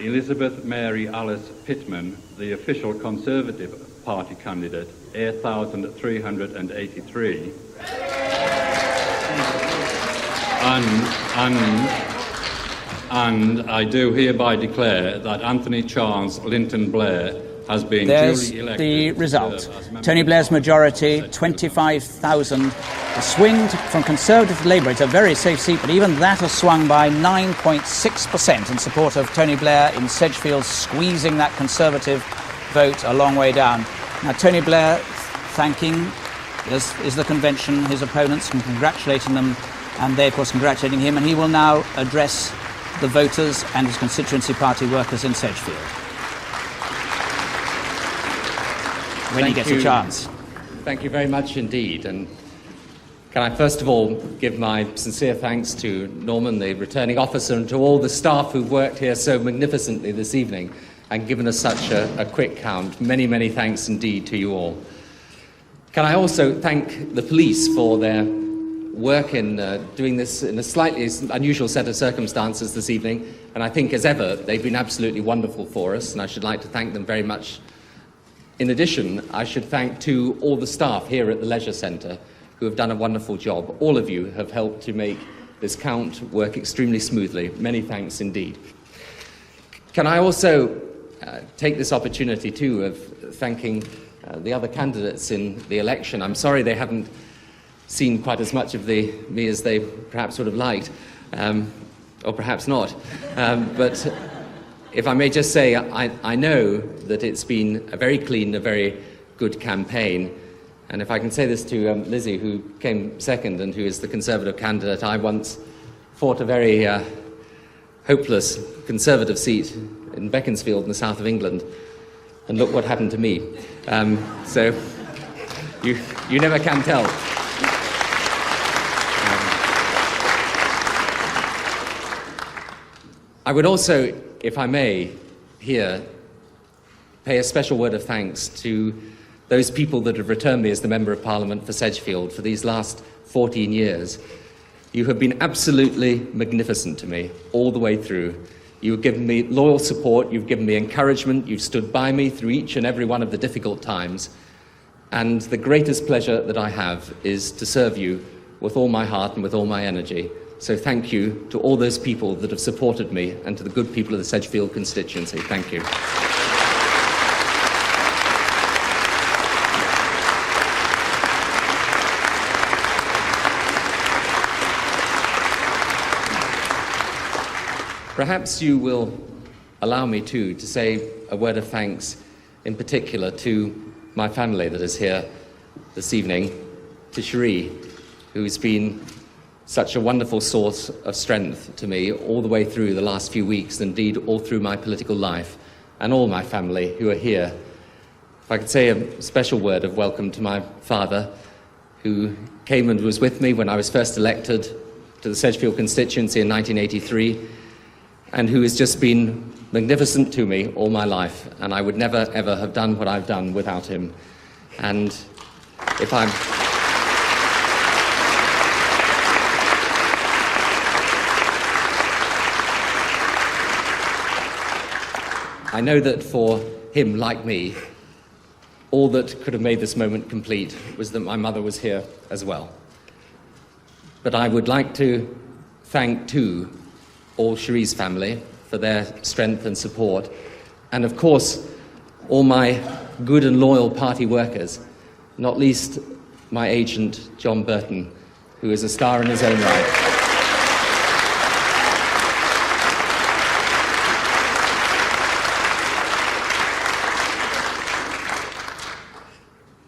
Elizabeth Mary Alice Pittman, the official Conservative Party candidate, 8,383. And I do hereby declare that Anthony Charles Linton Blair has been duly elected. The result. Tony Blair's majority, 25,000. The swing from Conservative to Labour. It's a very safe seat, but even that has swung by 9.6% in support of Tony Blair in Sedgefield, squeezing that Conservative vote a long way down. Now, Tony Blair thanking, as is the convention, his opponents and congratulating them, and they, of course, congratulating him, and he will now address the voters and his constituency party workers in Sedgefield. When he gets a chance. Thank you very much indeed. And can I first of all give my sincere thanks to Norman, the returning officer, and to all the staff who've worked here so magnificently this evening and given us such a quick count. Many, many thanks indeed to you all. Can I also thank the police for their work in doing this in a slightly unusual set of circumstances this evening, and I think, as ever, they've been absolutely wonderful for us, and I should like to thank them very much. In addition, I should thank to all the staff here at the Leisure Centre who have done a wonderful job. All of you have helped to make this count work extremely smoothly. Many thanks indeed. Can I also take this opportunity too of thanking the other candidates in the election. I'm sorry they haven't seen quite as much of me as they perhaps would have liked, or perhaps not. But if I may just say, I know that it's been a very clean, a very good campaign. And if I can say this to Lizzie, who came second and who is the Conservative candidate, I once fought a very hopeless Conservative seat in Beaconsfield in the south of England. And look what happened to me. So you never can tell. I would also, if I may, here, pay a special word of thanks to those people that have returned me as the Member of Parliament for Sedgefield for these last 14 years. You have been absolutely magnificent to me all the way through. You've given me loyal support, you've given me encouragement, you've stood by me through each and every one of the difficult times. And the greatest pleasure that I have is to serve you with all my heart and with all my energy. So thank you to all those people that have supported me and to the good people of the Sedgefield constituency. Thank you. Perhaps you will allow me too to say a word of thanks in particular to my family that is here this evening, to Cherie, who's been such a wonderful source of strength to me all the way through the last few weeks, indeed all through my political life, and all my family who are here. If I could say a special word of welcome to my father, who came and was with me when I was first elected to the Sedgefield constituency in 1983, and who has just been magnificent to me all my life, and I would never, ever have done what I've done without him. And if I know that for him, like me, all that could have made this moment complete was that my mother was here as well. But I would like to thank, too, all Cherie's family for their strength and support, and of course, all my good and loyal party workers, not least my agent, John Burton, who is a star in his own right.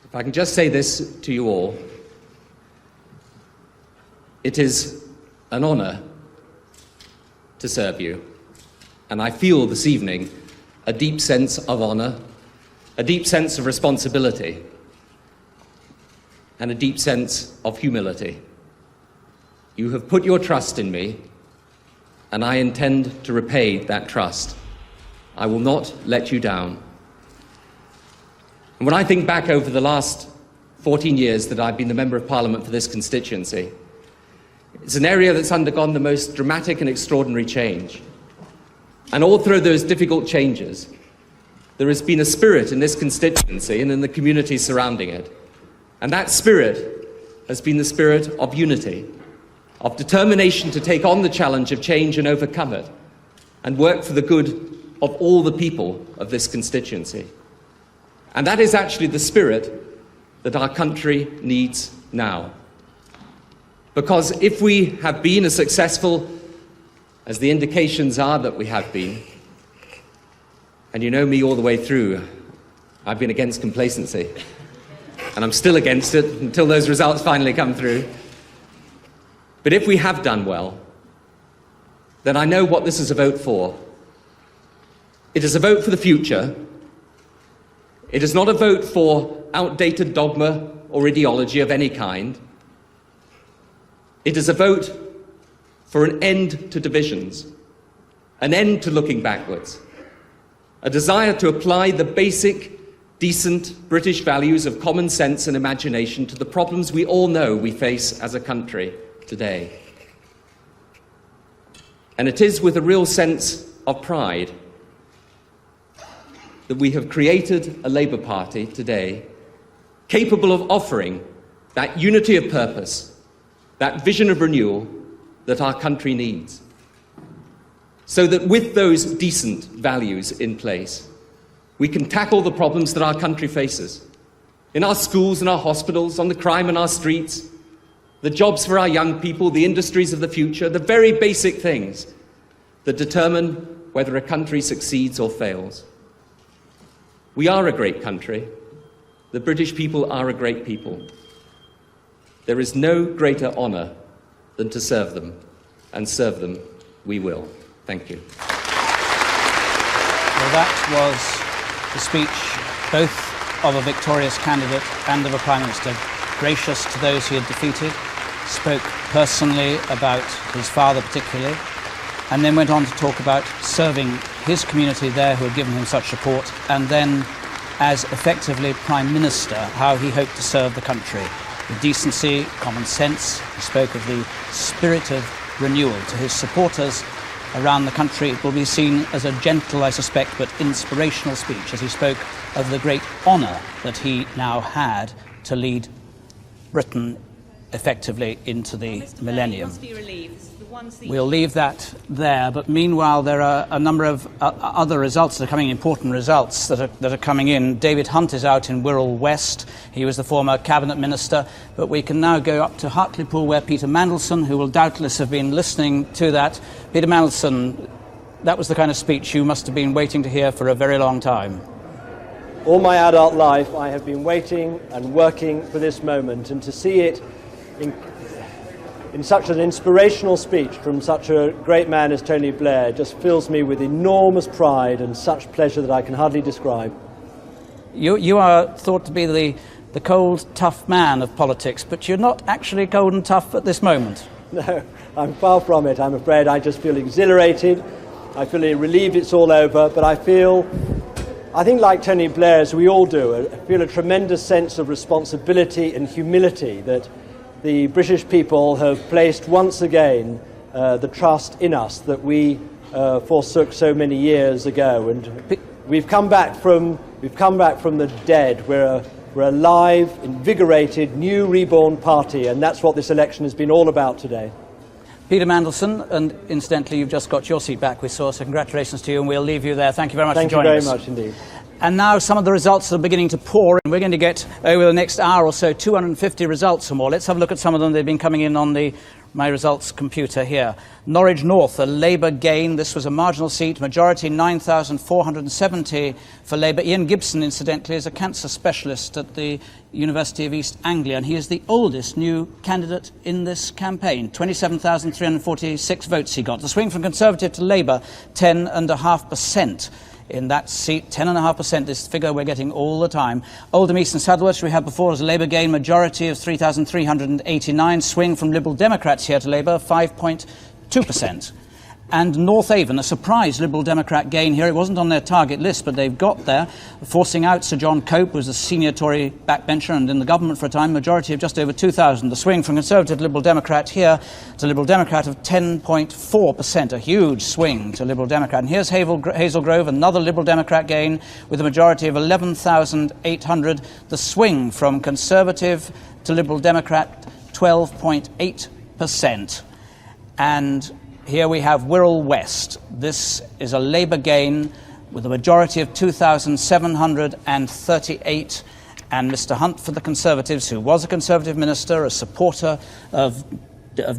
If I can just say this to you all, it is an honour to serve you, and I feel this evening a deep sense of honour, a deep sense of responsibility, and a deep sense of humility. You have put your trust in me, and I intend to repay that trust. I will not let you down. And when I think back over the last 14 years that I've been the Member of Parliament for this constituency, it's an area that's undergone the most dramatic and extraordinary change. And all through those difficult changes, there has been a spirit in this constituency and in the community surrounding it. And that spirit has been the spirit of unity, of determination to take on the challenge of change and overcome it, and work for the good of all the people of this constituency. And that is actually the spirit that our country needs now. Because if we have been as successful as the indications are that we have been, and you know me all the way through, I've been against complacency, and I'm still against it until those results finally come through. But if we have done well, then I know what this is a vote for. It is a vote for the future. It is not a vote for outdated dogma or ideology of any kind. It is a vote for an end to divisions, an end to looking backwards, a desire to apply the basic, decent British values of common sense and imagination to the problems we all know we face as a country today. And it is with a real sense of pride that we have created a Labour Party today capable of offering that unity of purpose, that vision of renewal that our country needs. So that with those decent values in place, we can tackle the problems that our country faces. In our schools and our hospitals, on the crime in our streets, the jobs for our young people, the industries of the future, the very basic things that determine whether a country succeeds or fails. We are a great country. The British people are a great people. There is no greater honour than to serve them, and serve them we will. Thank you. Well, that was the speech both of a victorious candidate and of a Prime Minister, gracious to those he had defeated, spoke personally about his father particularly, and then went on to talk about serving his community there who had given him such support, and then as effectively Prime Minister, how he hoped to serve the country. With decency, common sense. He spoke of the spirit of renewal to his supporters around the country. It will be seen as a gentle, I suspect, but inspirational speech as he spoke of the great honour that he now had to lead Britain effectively into the millennium. We'll leave that there, but meanwhile there are a number of other results that are coming, important results that are coming in. David Hunt is out in Wirral West. He was the former cabinet minister, but we can now go up to Hartlepool where Peter Mandelson, who will doubtless have been listening to that. Peter Mandelson, that was the kind of speech you must have been waiting to hear for a very long time. All my adult life I have been waiting and working for this moment, and to see it in such an inspirational speech from such a great man as Tony Blair just fills me with enormous pride and such pleasure that I can hardly describe. You are thought to be the cold, tough man of politics, but you're not actually cold and tough at this moment. No, I'm far from it, I'm afraid. I just feel exhilarated. I feel relieved it's all over, but I think like Tony Blair, as we all do, I feel a tremendous sense of responsibility and humility that the British people have placed once again the trust in us that we forsook so many years ago, and we've come back from the dead. We're a live, invigorated, new, reborn party, and that's what this election has been all about today. Peter Mandelson, and incidentally, you've just got your seat back, we saw, so congratulations to you, and we'll leave you there. Thank you very much for joining us. Thank you very much indeed. And now some of the results are beginning to pour, and we're going to get, over the next hour or so, 250 results or more. Let's have a look at some of them. They've been coming in on my results computer here. Norwich North, a Labour gain. This was a marginal seat, majority 9,470 for Labour. Ian Gibson, incidentally, is a cancer specialist at the University of East Anglia, and he is the oldest new candidate in this campaign. 27,346 votes he got. The swing from Conservative to Labour, 10.5%. In that seat, 10.5%, this figure we're getting all the time. Oldham East and Saddleworth, we had before, as a Labour gain, majority of 3,389. Swing from Liberal Democrats here to Labour, 5.2%. And North Avon, a surprise Liberal Democrat gain here. It wasn't on their target list, but they've got there, forcing out Sir John Cope, who was a senior Tory backbencher and in the government for a time, majority of just over 2,000. The swing from Conservative to Liberal Democrat here to Liberal Democrat of 10.4%, a huge swing to Liberal Democrat. And here's Hazel Grove, another Liberal Democrat gain with a majority of 11,800. The swing from Conservative to Liberal Democrat, 12.8%. And here we have Wirral West. This is a Labour gain with a majority of 2,738. And Mr Hunt for the Conservatives, who was a Conservative minister, a supporter of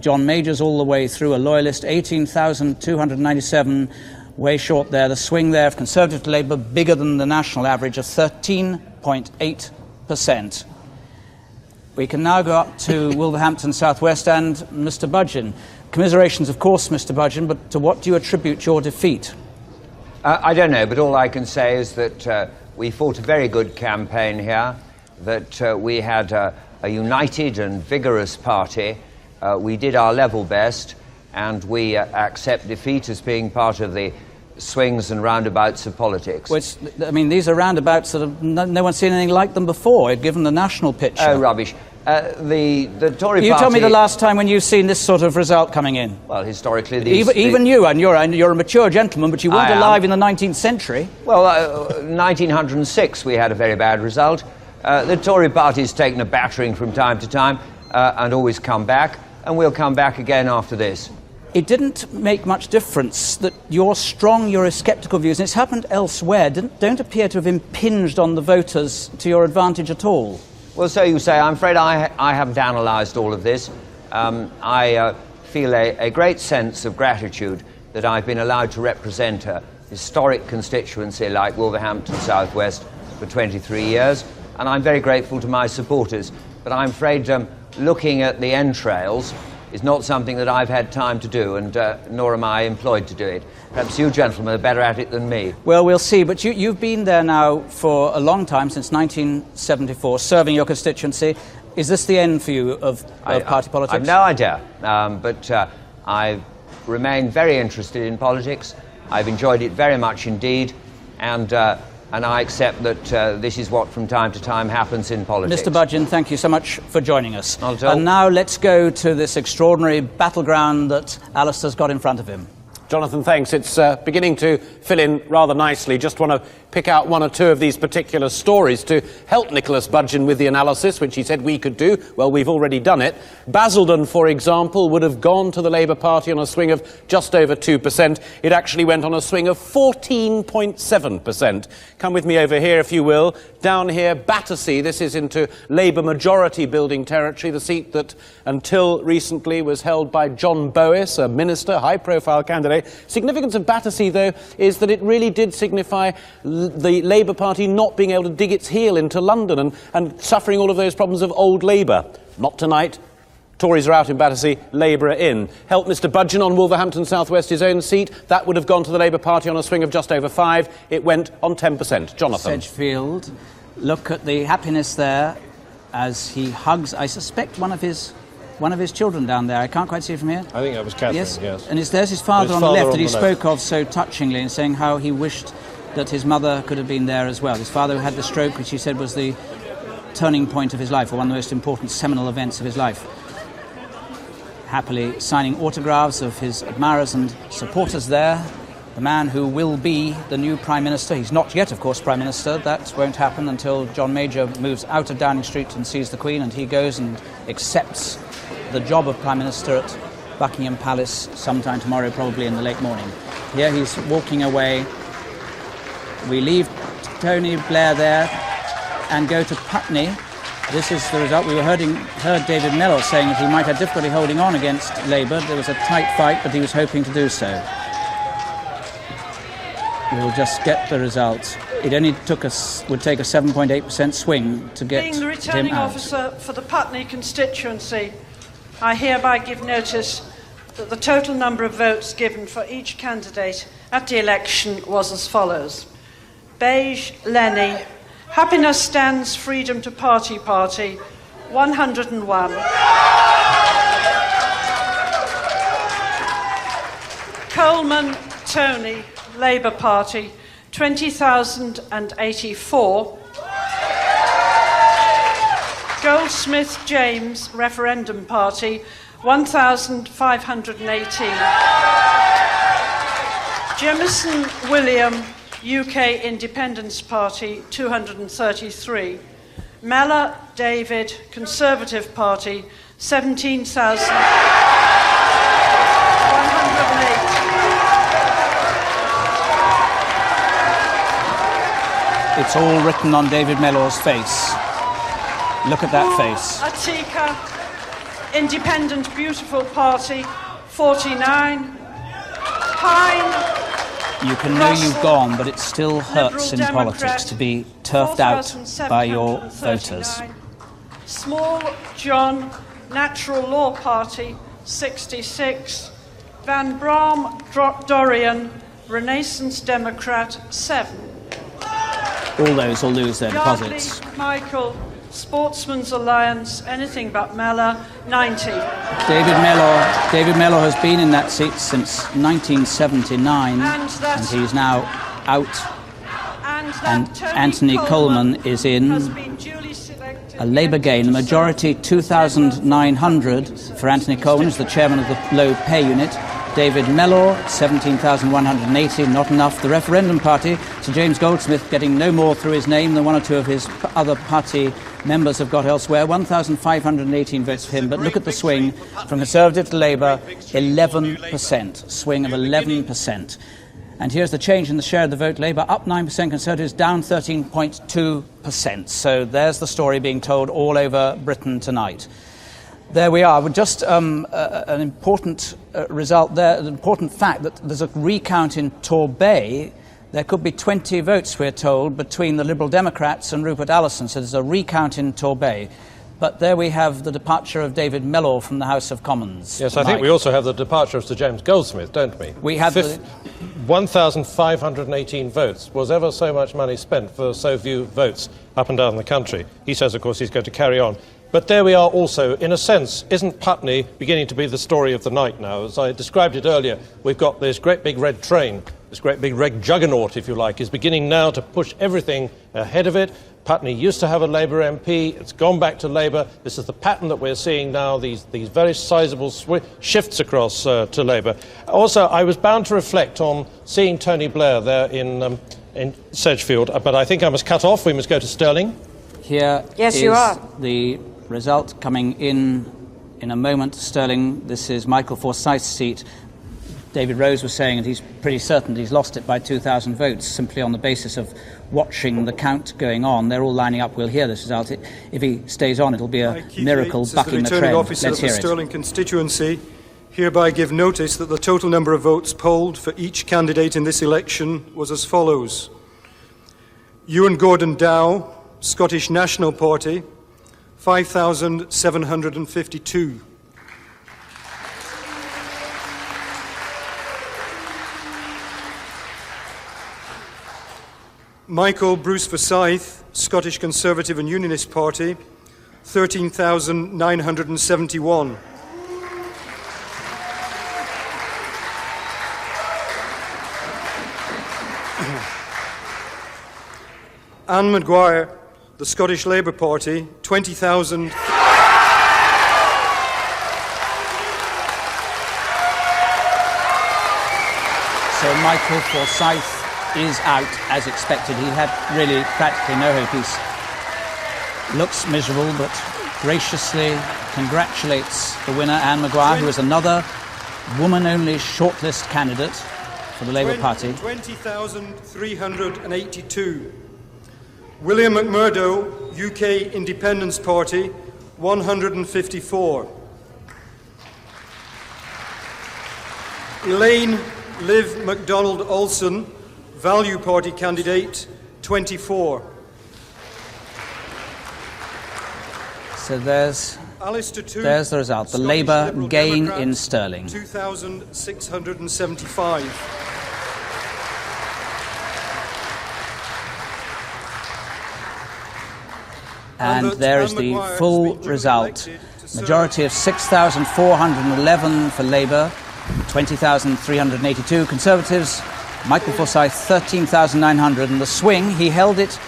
John Major's all the way through, a loyalist, 18,297, way short there. The swing there of Conservative to Labour, bigger than the national average of 13.8%. We can now go up to Wolverhampton South West and Mr Budgen. Commiserations, of course, Mr Budgen, but to what do you attribute your defeat? I don't know, but all I can say is that we fought a very good campaign here, that we had a united and vigorous party. We did our level best, and we accept defeat as being part of the swings and roundabouts of politics. Well, I mean, these are roundabouts that have no one's seen anything like them before, given the national picture. Oh, rubbish. The Tory you party... tell me the last time when you've seen this sort of result coming in. Well, historically... Even you, and you're a mature gentleman, but you weren't alive in the 19th century. Well, 1906 we had a very bad result. The Tory party's taken a battering from time to time and always come back, and we'll come back again after this. It didn't make much difference that your strong Eurosceptical views, and it's happened elsewhere, don't appear to have impinged on the voters to your advantage at all. Well, so you say. I'm afraid I haven't analysed all of this. I feel a great sense of gratitude that I've been allowed to represent a historic constituency like Wolverhampton South West for 23 years, and I'm very grateful to my supporters. But I'm afraid looking at the entrails is not something that I've had time to do, and nor am I employed to do it. Perhaps you gentlemen are better at it than me. Well, we'll see. But you've been there now for a long time, since 1974, serving your constituency. Is this the end for you of party politics? I've no idea, but I remain very interested in politics. I've enjoyed it very much indeed, and I accept that this is what from time to time happens in politics. Mr Budgen, thank you so much for joining us. Not at all. And now let's go to this extraordinary battleground that Alistair's got in front of him. Jonathan, thanks. It's beginning to fill in rather nicely. Just want to pick out one or two of these particular stories to help Nicholas Budgen with the analysis, which he said we could do. Well, we've already done it. Basildon, for example, would have gone to the Labour Party on a swing of just over 2%. It actually went on a swing of 14.7%. Come with me over here, if you will. Down here, Battersea. This is into Labour majority building territory, the seat that until recently was held by John Bowis, a minister, high-profile candidate. Significance of Battersea, though, is that it really did signify the Labour Party not being able to dig its heel into London and suffering all of those problems of old Labour. Not tonight. Tories are out in Battersea, Labour are in. Help Mr Budgen on Wolverhampton South West, his own seat. That would have gone to the Labour Party on a swing of just over 5. It went on 10%. Jonathan. Sedgefield, look at the happiness there as he hugs, I suspect, one of his children down there. I can't quite see it from here. I think that was Catherine, yes. And there's his father on the left that he spoke of so touchingly, and saying how he wished that his mother could have been there as well. His father had the stroke, which he said was the turning point of his life, or one of the most important seminal events of his life. Happily signing autographs of his admirers and supporters there. The man who will be the new Prime Minister. He's not yet, of course, Prime Minister. That won't happen until John Major moves out of Downing Street and sees the Queen, and he goes and accepts the job of Prime Minister at Buckingham Palace sometime tomorrow, probably in the late morning. Here he's walking away. We leave Tony Blair there and go to Putney. This is the result. We heard David Mellor saying that he might have difficulty holding on against Labour. There was a tight fight, but he was hoping to do so. We'll just get the results. It only would take a 7.8% swing to get him out. Being the returning officer for the Putney constituency, I hereby give notice that the total number of votes given for each candidate at the election was as follows. Beige, Lenny. Happiness Stands Freedom to Party, 101. Cole Coleman Tony, Labour Party, 20,084. Goldsmith James, Referendum Party, 1,518. Jemison William, UK Independence Party, 233. Mellor David, Conservative Party, 17,108. It's all written on David Mellor's face. Look at that face. Atika, Independent Beautiful Party, 49. Pine. You can know you've gone, but it still hurts in politics to be turfed out by your voters. Small John, Natural Law Party, 66. Van Braam Dorian, Renaissance Democrat, 7. All those will lose their Yardley deposits. Michael, Sportsman's Alliance, anything but Mellor, 90. David Mellor has been in that seat since 1979, and he's now out. And Anthony Coleman is in. A Labour gain, a majority 2,900 for Anthony Coleman, who's the chairman of the low pay unit. David Mellor, 17,180, not enough. The Referendum Party, Sir James Goldsmith, getting no more through his name than one or two of his other party members have got elsewhere. 1,518 votes for him, but look at the swing from Conservative to Labour, 11%, swing of 11%. And here's the change in the share of the vote. Labour up 9%, Conservatives down 13.2%. So there's the story being told all over Britain tonight. There we are. Just an important result there, an important fact that there's a recount in Torbay. There could be 20 votes, we're told, between the Liberal Democrats and Rupert Allison. So there's a recount in Torbay. But there we have the departure of David Mellor from the House of Commons. Yes, I think we also have the departure of Sir James Goldsmith, don't we? We have 1,518 votes. Was ever so much money spent for so few votes up and down the country? He says, of course, he's going to carry on. But there we are also, in a sense, isn't Putney beginning to be the story of the night now? As I described it earlier, we've got this great big red train, this great big red juggernaut, if you like, is beginning now to push everything ahead of it. Putney used to have a Labour MP, it's gone back to Labour. This is the pattern that we're seeing now, these very sizable shifts across to Labour. Also, I was bound to reflect on seeing Tony Blair there in Sedgefield, but I think I must cut off. We must go to Stirling. Here yes, is you are. The result coming in a moment. Stirling, this is Michael Forsyth's seat. David Rose was saying, and he's pretty certain he's lost it by 2,000 votes simply on the basis of watching the count going on. They're all lining up. We'll hear this result. If he stays on, it'll be a miracle bucking the trend. Let's hear it. The Stirling constituency hereby give notice that the total number of votes polled for each candidate in this election was as follows. Ewan Gordon Dow, Scottish National Party, 5,752. Michael Bruce Forsyth, Scottish Conservative and Unionist Party, 13,971. Anne Maguire, the Scottish Labour Party, 20,000. So Michael Forsyth is out as expected. He had really practically no hope. He looks miserable, but graciously congratulates the winner, Anne Maguire, who is another woman-only shortlist candidate for the Labour Party. 20,382. William McMurdo, UK Independence Party, 154. Elaine Liv MacDonald Olson, Value Party candidate, 24. So there's the result. The Labour gain in Stirling. 2,675. And there is the full result. Majority of 6,411 for Labour, 20,382. Conservatives, Michael Forsyth, 13,900. And the swing, he held it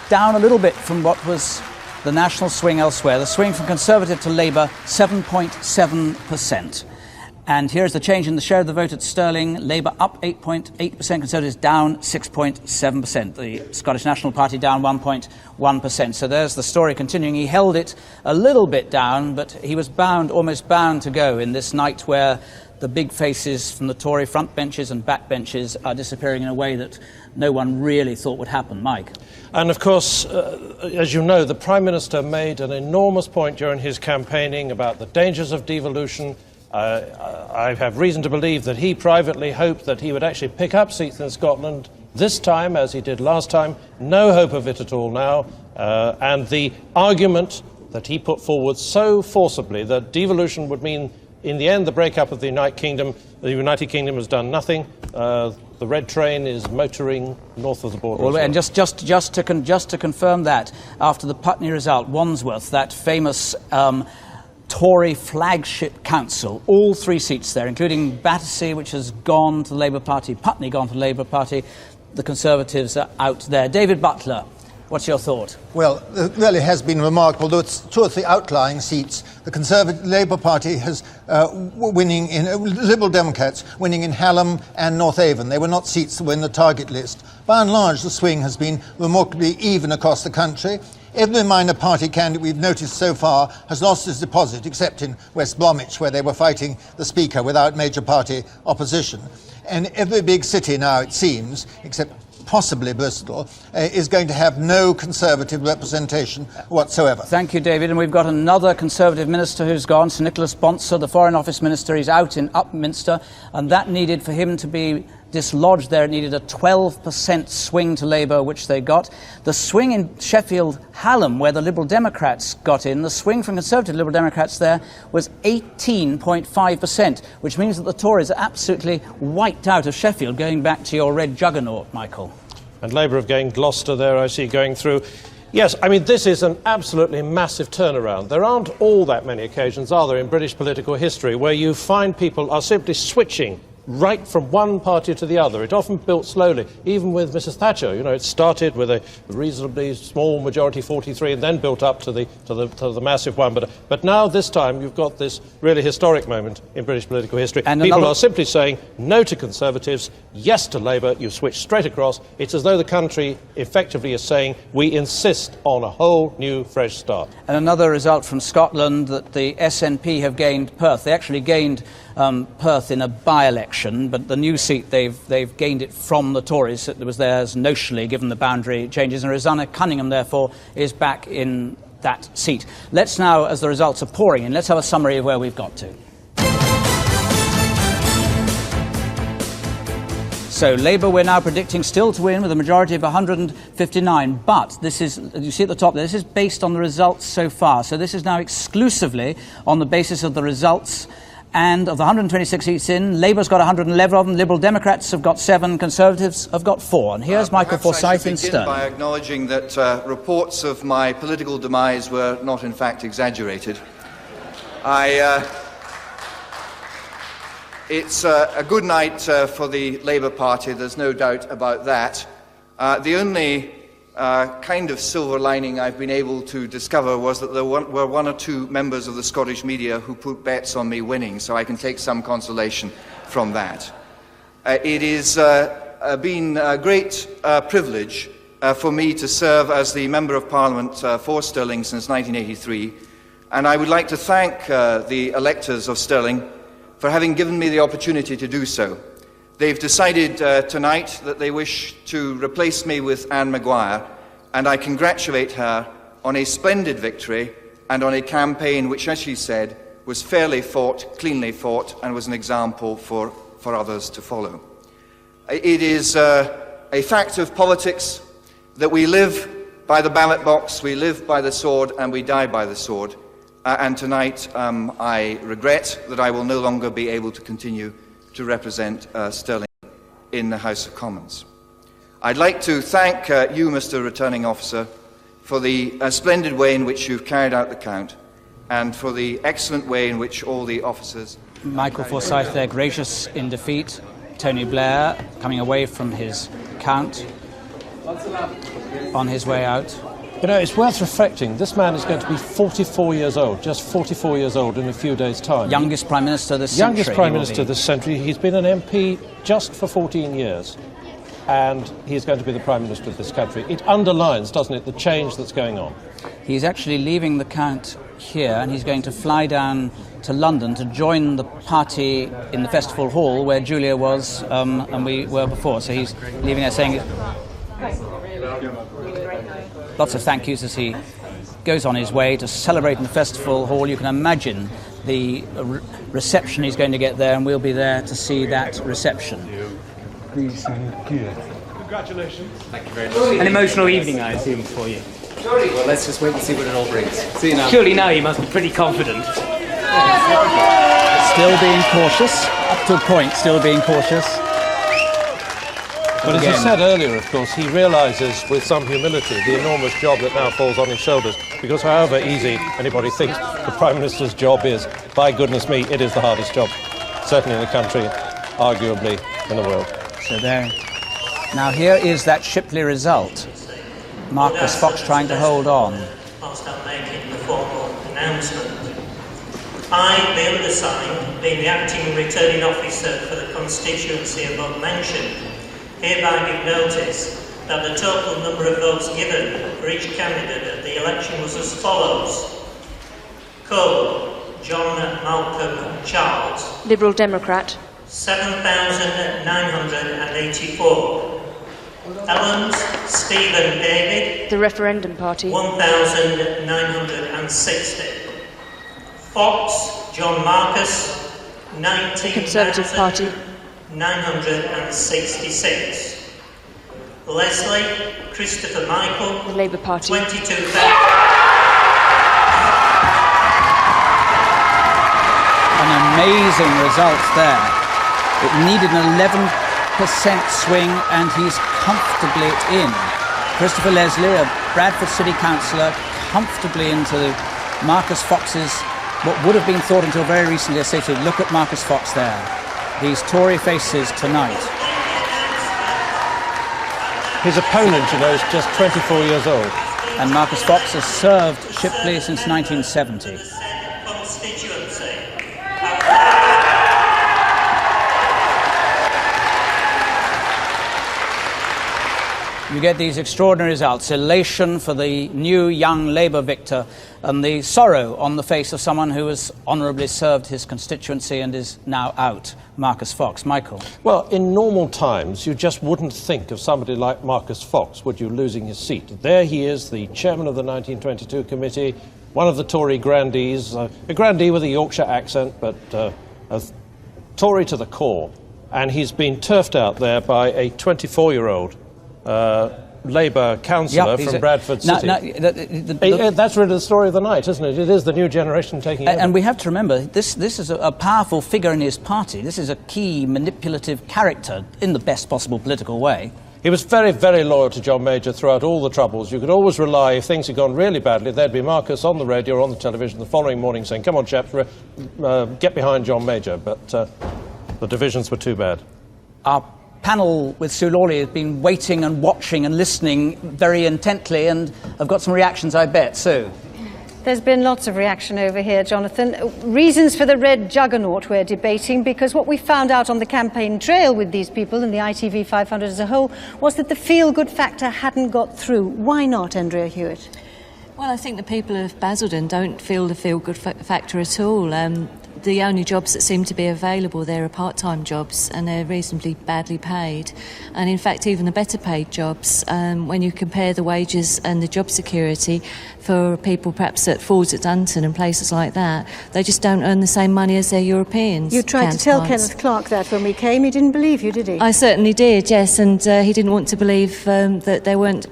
down a little bit from what was the national swing elsewhere. The swing from Conservative to Labour, 7.7%. And here's the change in the share of the vote at Stirling. Labour up 8.8%, Conservatives down 6.7%. The Scottish National Party down 1.1%. So there's the story continuing. He held it a little bit down, but he was almost bound to go in this night where the big faces from the Tory front benches and back benches are disappearing in a way that no one really thought would happen. Mike? And of course, as you know, the Prime Minister made an enormous point during his campaigning about the dangers of devolution. I have reason to believe that he privately hoped that he would actually pick up seats in Scotland this time, as he did last time. No hope of it at all now. And the argument that he put forward so forcibly that devolution would mean, in the end, the breakup of the United Kingdom. The United Kingdom has done nothing. The red train is motoring north of the border. Well, and just to confirm that, after the Putney result, Wandsworth, that famous Tory flagship council, all 3 seats there, including Battersea, which has gone to the Labour Party, Putney gone to the Labour Party, the Conservatives are out there. David Butler, what's your thought? Well, it really has been remarkable, though it's 2 or 3 outlying seats. The Conservative Labour Party has winning in Liberal Democrats winning in Hallam and North Avon. They were not seats that were in the target list. By and large, the swing has been remarkably even across the country. Every minor party candidate we've noticed so far has lost his deposit, except in West Bromwich, where they were fighting the Speaker without major party opposition. And every big city now, it seems, except possibly Bristol, is going to have no Conservative representation whatsoever. Thank you, David. And we've got another Conservative minister who's gone, Sir Nicholas Bonser, the Foreign Office Minister. He's out in Upminster, and that needed, for him to be dislodged there, it needed a 12% swing to Labour, which they got. The swing in Sheffield Hallam, where the Liberal Democrats got in, the swing from Conservative Liberal Democrats there was 18.5%, which means that the Tories are absolutely wiped out of Sheffield, going back to your red juggernaut, Michael. And Labour have gained Gloucester there, I see, going through. Yes, I mean, this is an absolutely massive turnaround. There aren't all that many occasions, are there, in British political history, where you find people are simply switching right from one party to the other. It often built slowly, even with Mrs. Thatcher. You know, it started with a reasonably small majority, 43, and then built up to the massive one. But now, this time, you've got this really historic moment in British political history. And people are simply saying no to Conservatives, yes to Labour. You switch straight across. It's as though the country effectively is saying we insist on a whole new, fresh start. And another result from Scotland, that the SNP have gained Perth. They actually gained Perth in a by-election, but the new seat, they've gained it from the Tories. It was theirs notionally, given the boundary changes, and Rosanna Cunningham, therefore, is back in that seat. Let's now, as the results are pouring in, let's have a summary of where we've got to. So Labour, we're now predicting still to win with a majority of 159, but this is, you see at the top there, this is based on the results so far. So this is now exclusively on the basis of the results. And of the 126 seats in, Labour's got 111 of them, Liberal Democrats have got 7, Conservatives have got 4. And here's Michael Forsyth in Stirling. By acknowledging that reports of my political demise were not in fact exaggerated. It's a good night for the Labour Party, there's no doubt about that. The only kind of silver lining I've been able to discover was that there were 1 or 2 members of the Scottish media who put bets on me winning, so I can take some consolation from that. It has been a great privilege for me to serve as the Member of Parliament for Stirling since 1983, and I would like to thank the electors of Stirling for having given me the opportunity to do so. They've decided tonight that they wish to replace me with Anne Maguire, and I congratulate her on a splendid victory and on a campaign which, as she said, was fairly fought, cleanly fought, and was an example for others to follow. It is a fact of politics that we live by the ballot box, we live by the sword, and we die by the sword. And tonight I regret that I will no longer be able to continue to represent Stirling in the House of Commons. I'd like to thank you, Mr. Returning Officer, for the splendid way in which you've carried out the count, and for the excellent way in which all the officers... Michael Forsyth there, gracious in defeat. Tony Blair coming away from his count on his way out. You know, it's worth reflecting. This man is going to be 44 years old, just 44 years old in a few days' time. Youngest Prime Minister this century. Youngest Prime Minister this century. He's been an MP just for 14 years. And he's going to be the Prime Minister of this country. It underlines, doesn't it, the change that's going on. He's actually leaving the count here, and he's going to fly down to London to join the party in the Festival Hall where Julia was and we were before. So he's leaving there saying lots of thank yous as he goes on his way to celebrate in the Festival Hall. You can imagine the reception he's going to get there, and we'll be there to see that reception. Congratulations. Thank you very much. An emotional evening, I assume, for you. Well, let's just wait and see what it all brings. See you now. Surely now you must be pretty confident. Still being cautious, up to a point, still being cautious. But as he said earlier, of course, he realises with some humility the enormous job that now falls on his shoulders, because however easy anybody thinks the Prime Minister's job is, by goodness me, it is the hardest job, certainly in the country, arguably in the world. So there. Now here is that Shipley result. Marcus Fox trying to hold on. Whilst I'm making the formal announcement. I, the undersigned, being the acting returning officer for the constituency above mentioned, hereby give notice that the total number of votes given for each candidate at the election was as follows. Cole, John Malcolm Charles. Liberal Democrat. 7,984. Ellens, Stephen David. The Referendum Party. 1,960. Fox, John Marcus. 19,966. Conservative Party. 966. Leslie, Christopher Michael. The Labour Party. 22,000. An amazing result there. It needed an 11% swing, and he's comfortably in. Christopher Leslie, a Bradford City Councillor, comfortably into Marcus Fox's, what would have been thought until very recently associated. Look at Marcus Fox there. These Tory faces tonight. His opponent, you know, is just 24 years old. And Marcus Fox has served Shipley since 1970. You get these extraordinary results, elation for the new young Labour victor, and the sorrow on the face of someone who has honourably served his constituency and is now out, Marcus Fox. Michael? Well, in normal times, you just wouldn't think of somebody like Marcus Fox, would you, losing his seat. There he is, the chairman of the 1922 committee, one of the Tory grandees, a grandee with a Yorkshire accent, but a Tory to the core. And he's been turfed out there by a 24-year-old Labour councillor from Bradford City. That's really the story of the night, isn't it? It is the new generation taking over. And we have to remember, this is a powerful figure in his party. This is a key manipulative character in the best possible political way. He was very, very loyal to John Major throughout all the troubles. You could always rely, if things had gone really badly, there'd be Marcus on the radio or on the television the following morning saying, come on, chaps, get behind John Major. But the divisions were too bad. Our panel with Sue Lawley has been waiting and watching and listening very intently, and I've got some reactions, I bet. Sue? There's been lots of reaction over here, Jonathan. Reasons for the red juggernaut we're debating, because what we found out on the campaign trail with these people and the ITV 500 as a whole was that the feel-good factor hadn't got through. Why not, Andrea Hewitt? Well, I think the people of Basildon don't feel the feel-good factor at all. The only jobs that seem to be available there are part-time jobs, and they're reasonably badly paid. And in fact, even the better paid jobs, when you compare the wages and the job security for people perhaps at Fords at Dunton and places like that, they just don't earn the same money as their Europeans. You tried to tell Kenneth Clarke that when we came. He didn't believe you, did he? I certainly did, yes, and he didn't want to believe that there weren't,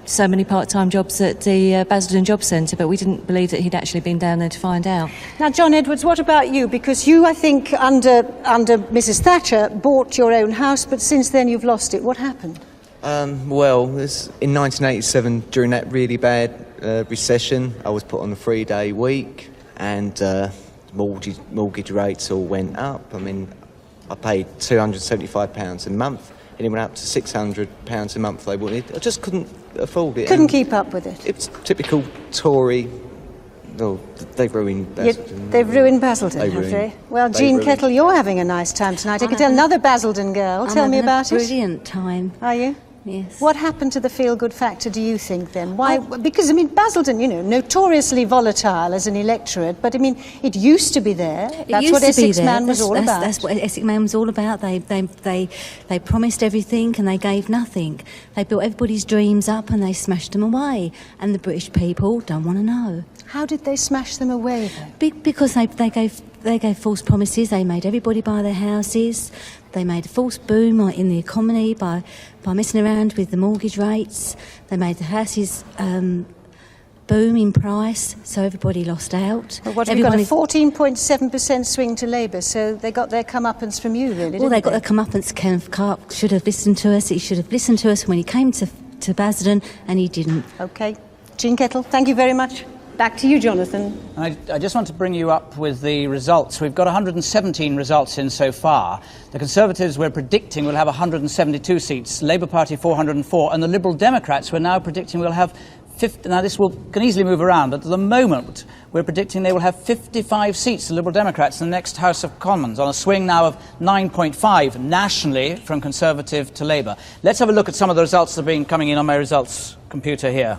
so many part-time jobs at the Basildon Job Centre, but we didn't believe that he'd actually been down there to find out. Now, John Edwards, what about you? Because you, I think, under Mrs Thatcher, bought your own house, but since then you've lost it. What happened? Well, in 1987, during that really bad recession, I was put on a 3-day week. and mortgage rates all went up. I mean, I paid £275 a month, and it went up to £600 a month they wanted. I just couldn't afford it. Couldn't keep up with it. It's typical Tory. Oh, they've ruined Basildon. They've ruined Basildon, have they? Well, Jean Kettle, you're having a nice time tonight. I can tell another Basildon girl. Tell me about it. Brilliant time. Are you? Yes. What happened to the feel-good factor, do you think, then? Why? Because, I mean, Basildon, you know, notoriously volatile as an electorate, but, I mean, it used to be there. That's what Essex Man was all about. That's what Essex Man was all about. They promised everything and they gave nothing. They built everybody's dreams up and they smashed them away. And the British people don't want to know. How did they smash them away, though? Because they gave false promises. They made everybody buy their houses. They made a false boom in the economy by messing around with the mortgage rates. They made the houses boom in price, so everybody lost out. Well, what have we got, a 14.7% swing to Labour, so they got their comeuppance from you, really, Well, they got their comeuppance. Kenneth Clarke should have listened to us. He should have listened to us when he came to Basildon, and he didn't. OK. Jean Kettle, thank you very much. Back to you, Jonathan. I just want to bring you up with the results. We've got 117 results in so far. The Conservatives we're predicting will have 172 seats, Labour Party 404, and the Liberal Democrats we're now predicting will have 50. Now, this can easily move around, but at the moment we're predicting they will have 55 seats, the Liberal Democrats, in the next House of Commons, on a swing now of 9.5 nationally from Conservative to Labour. Let's have a look at some of the results that have been coming in on my results computer here.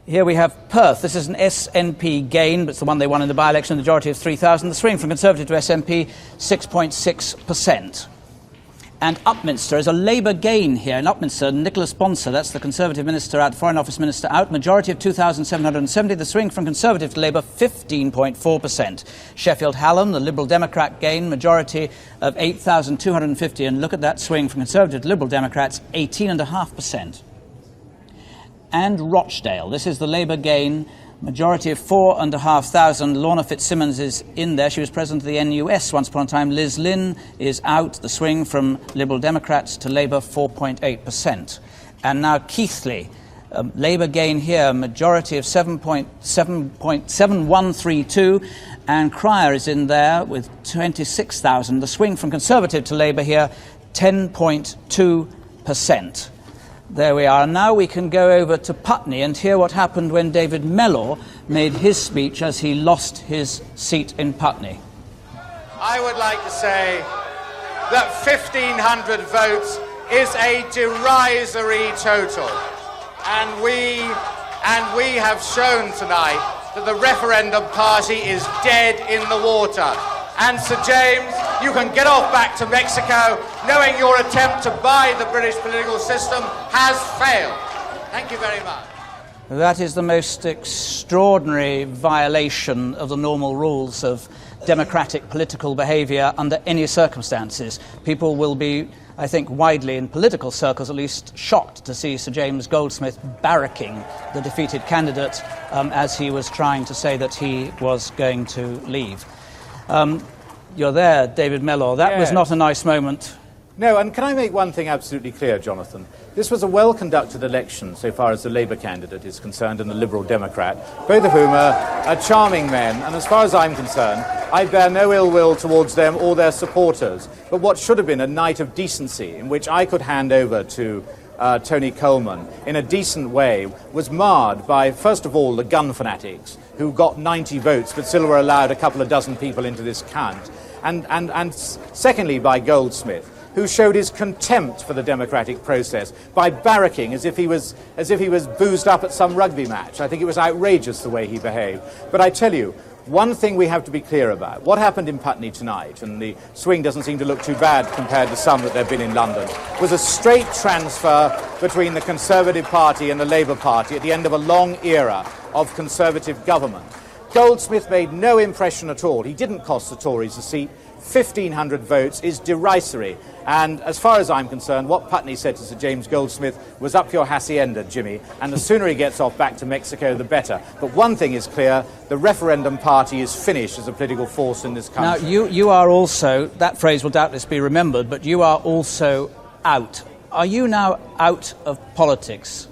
Here we have Perth. This is an SNP gain, but it's the one they won in the by-election, the majority of 3,000. The swing from Conservative to SNP, 6.6%. And Upminster is a Labour gain here. In Upminster, Nicholas Bonser, that's the Conservative Minister out, Foreign Office Minister out, majority of 2,770. The swing from Conservative to Labour, 15.4%. Sheffield Hallam, the Liberal Democrat gain, majority of 8,250. And look at that swing from Conservative to Liberal Democrats, 18.5%. And Rochdale. This is the Labour gain, majority of 4,500. Lorna Fitzsimmons is in there. She was president of the NUS once upon a time. Liz Lynn is out. The swing from Liberal Democrats to Labour, 4.8%. And now Keighley. Labour gain here, majority of 7.7132. And Cryer is in there with 26,000. The swing from Conservative to Labour here, 10.2%. There we are. Now we can go over to Putney and hear what happened when David Mellor made his speech as he lost his seat in Putney. I would like to say that 1,500 votes is a derisory total. And we have shown tonight that the referendum party is dead in the water. And Sir James, you can get off back to Mexico knowing your attempt to buy the British political system has failed. Thank you very much. That is the most extraordinary violation of the normal rules of democratic political behaviour under any circumstances. People will be, I think, widely in political circles at least, shocked to see Sir James Goldsmith barracking the defeated candidate as he was trying to say that he was going to leave. You're there, David Mellor. That was not a nice moment. No, and can I make one thing absolutely clear, Jonathan? This was a well-conducted election so far as the Labour candidate is concerned and the Liberal Democrat, both of whom are charming men, and as far as I'm concerned, I bear no ill will towards them or their supporters. But what should have been a night of decency in which I could hand over to Tony Coleman in a decent way was marred by, first of all, the gun fanatics who got 90 votes but still were allowed a couple of dozen people into this count, and secondly by Goldsmith, who showed his contempt for the democratic process by barracking as if he was boozed up at some rugby match. I think it was outrageous the way he behaved. But I tell you, one thing we have to be clear about, what happened in Putney tonight, and the swing doesn't seem to look too bad compared to some that there have been in London, was a straight transfer between the Conservative Party and the Labour Party at the end of a long era of Conservative government. Goldsmith made no impression at all. He didn't cost the Tories a seat. 1,500 votes is derisory. And as far as I'm concerned, what Putney said to Sir James Goldsmith was up your hacienda, Jimmy, and the sooner he gets off back to Mexico, the better. But one thing is clear, the referendum party is finished as a political force in this country. Now, you are also, that phrase will doubtless be remembered, but you are also out. Are you now out of politics?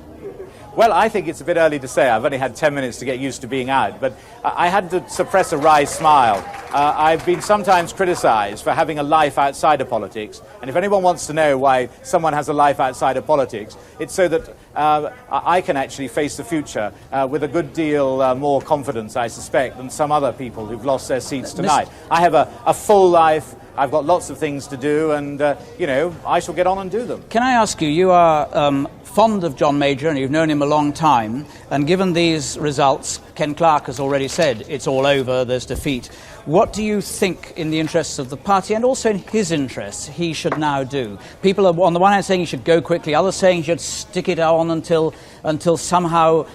Well, I think it's a bit early to say. I've only had 10 minutes to get used to being out, but I had to suppress a wry smile. I've been sometimes criticised for having a life outside of politics, and if anyone wants to know why someone has a life outside of politics, it's so that I can actually face the future with a good deal more confidence, I suspect, than some other people who've lost their seats tonight. I have a full life. I've got lots of things to do, and, you know, I shall get on and do them. Can I ask you, you are fond of John Major, and you've known him a long time, and given these results, Ken Clarke has already said it's all over, there's defeat. What do you think, in the interests of the party, and also in his interests, he should now do? People are, on the one hand, saying he should go quickly, others saying he should stick it on until somehow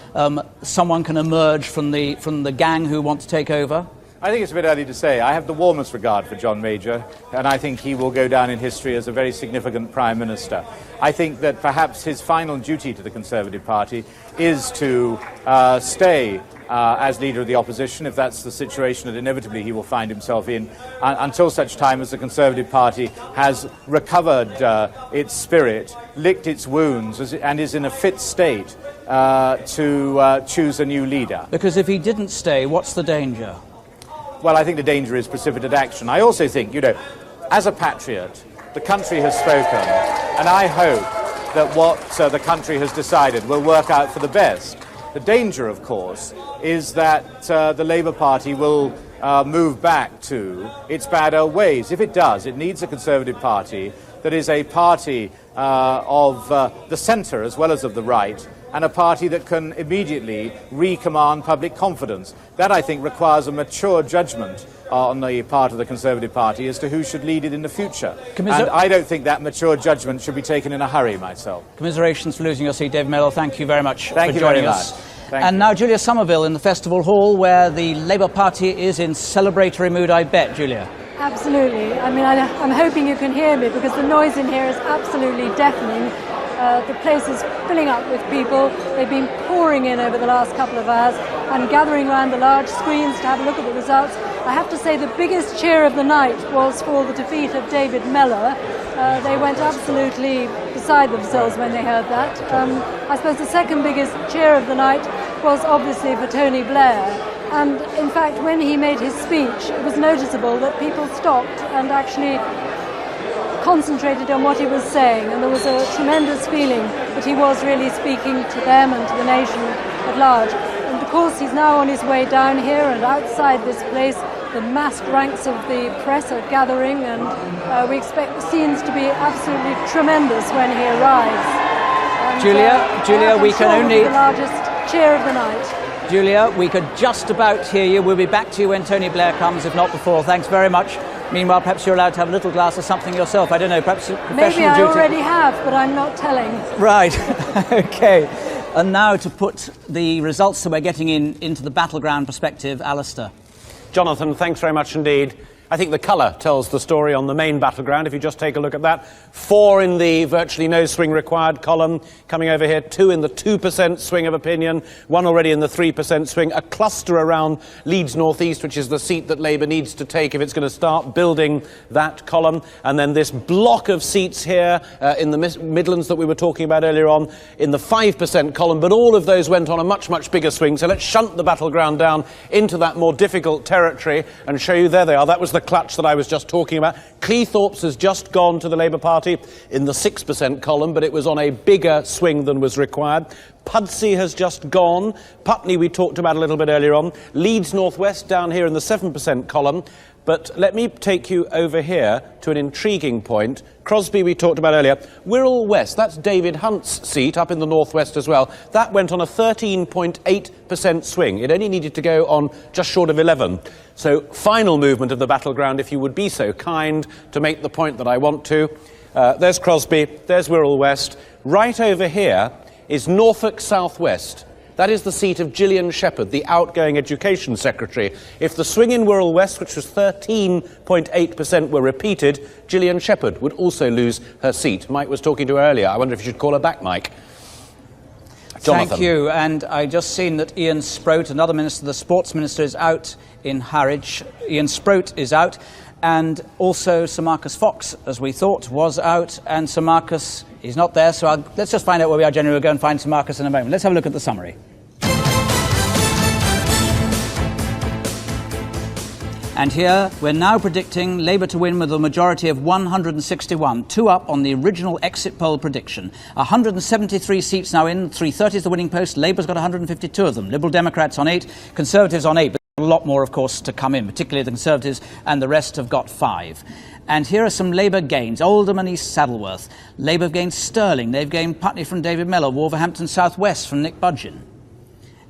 someone can emerge from the gang who want to take over? I think it's a bit early to say. I have the warmest regard for John Major, and I think he will go down in history as a very significant Prime Minister. I think that perhaps his final duty to the Conservative Party is to stay as leader of the opposition, if that's the situation that inevitably he will find himself in, until such time as the Conservative Party has recovered its spirit, licked its wounds, and is in a fit state to choose a new leader. Because if he didn't stay, what's the danger? Well, I think the danger is precipitate action. I also think, you know, as a patriot, the country has spoken, and I hope that what the country has decided will work out for the best. The danger, of course, is that the Labour Party will move back to its bad old ways. If it does, it needs a Conservative Party that is a party of the centre as well as of the right, and a party that can immediately recommand public confidence. That, I think, requires a mature judgment on the part of the Conservative Party as to who should lead it in the future. And I don't think that mature judgment should be taken in a hurry, myself. Commiserations for losing your seat, David Mellor. Thank you very much for joining joining us. And now Julia Somerville in the Festival Hall, where the Labour Party is in celebratory mood, I bet, Julia. Absolutely. I mean, I'm hoping you can hear me, because the noise in here is absolutely deafening. The place is filling up with people. They've been pouring in over the last couple of hours and gathering around the large screens to have a look at the results. I have to say the biggest cheer of the night was for the defeat of David Mellor. They went absolutely beside themselves when they heard that. I suppose the second biggest cheer of the night was obviously for Tony Blair. And in fact, when he made his speech, it was noticeable that people stopped and actually concentrated on what he was saying, and there was a tremendous feeling that he was really speaking to them and to the nation at large. And of course he's now on his way down here, and outside this place the massed ranks of the press are gathering, and we expect the scenes to be absolutely tremendous when he arrives. And, Julia, we can only... the largest cheer of the night. Julia, we could just about hear you. We'll be back to you when Tony Blair comes, if not before. Thanks very much. Meanwhile, perhaps you're allowed to have a little glass of something yourself. I don't know, perhaps professional duty. Maybe I already have, but I'm not telling. Right. OK. And now to put the results that we're getting into the battleground perspective, Alistair. Jonathan, thanks very much indeed. I think the colour tells the story on the main battleground, if you just take a look at that. 4 in the virtually no swing required column, coming over here, 2 in the 2% swing of opinion, 1 already in the 3% swing, a cluster around Leeds North East, which is the seat that Labour needs to take if it's going to start building that column, and then this block of seats here in the Midlands that we were talking about earlier on in the 5% column, but all of those went on a much, much bigger swing, so let's shunt the battleground down into that more difficult territory and show you. There they are. That was the clutch that I was just talking about. Cleethorpes has just gone to the Labour Party in the 6% column, but it was on a bigger swing than was required. Pudsey has just gone. Putney we talked about a little bit earlier on. Leeds North West down here in the 7% column. But let me take you over here to an intriguing point. Crosby we talked about earlier. Wirral West, that's David Hunt's seat up in the northwest as well. That went on a 13.8% swing. It only needed to go on just short of 11. So final movement of the battleground, if you would be so kind to make the point that I want to. There's Crosby, there's Wirral West. Right over here is Norfolk South West. That is the seat of Gillian Shepherd, the outgoing Education Secretary. If the swing in Wirral West, which was 13.8%, were repeated, Gillian Shepherd would also lose her seat. Mike was talking to her earlier. I wonder if you should call her back, Mike. Jonathan. Thank you. And I just seen that Ian Sproat, another minister, the Sports Minister, is out in Harwich. Ian Sproat is out. and also Sir Marcus Fox, as we thought, was out, and Sir Marcus, he's not there, so let's just find out where we are generally. We'll go and find Sir Marcus in a moment. Let's have a look at the summary. And here, we're now predicting Labour to win with a majority of 161, 2 up on the original exit poll prediction. 173 seats now in, 330 is the winning post. Labour's got 152 of them. Liberal Democrats on 8, Conservatives on 8, but a lot more, of course, to come in, particularly the Conservatives, and the rest have got 5. And here are some Labour gains. Oldham and East Saddleworth. Labour have gained Stirling. They've gained Putney from David Mellor, Wolverhampton South West from Nick Budgeon.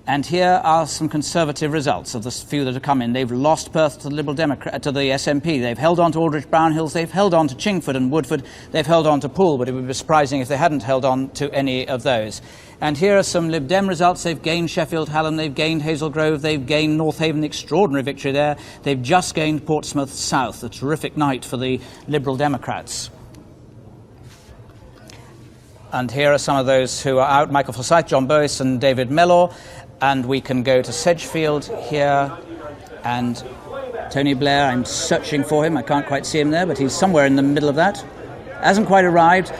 And here are some Conservative results of the few that have come in. They've lost Perth to the Liberal Democrat, to the SNP. They've held on to Aldrich Brownhills. They've held on to Chingford and Woodford. They've held on to Poole, but it would be surprising if they hadn't held on to any of those. And here are some Lib Dem results. They've gained Sheffield Hallam. They've gained Hazel Grove. They've gained North Haven, extraordinary victory there. They've just gained Portsmouth South, a terrific night for the Liberal Democrats. And here are some of those who are out. Michael Forsyth, John Boyce and David Mellor. And we can go to Sedgefield here, and Tony Blair, I'm searching for him. I can't quite see him there, but he's somewhere in the middle of that. Hasn't quite arrived.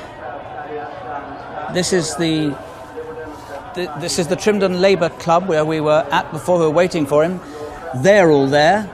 This is the Trimdon Labour Club where we were at before. We were waiting for him. They're all there.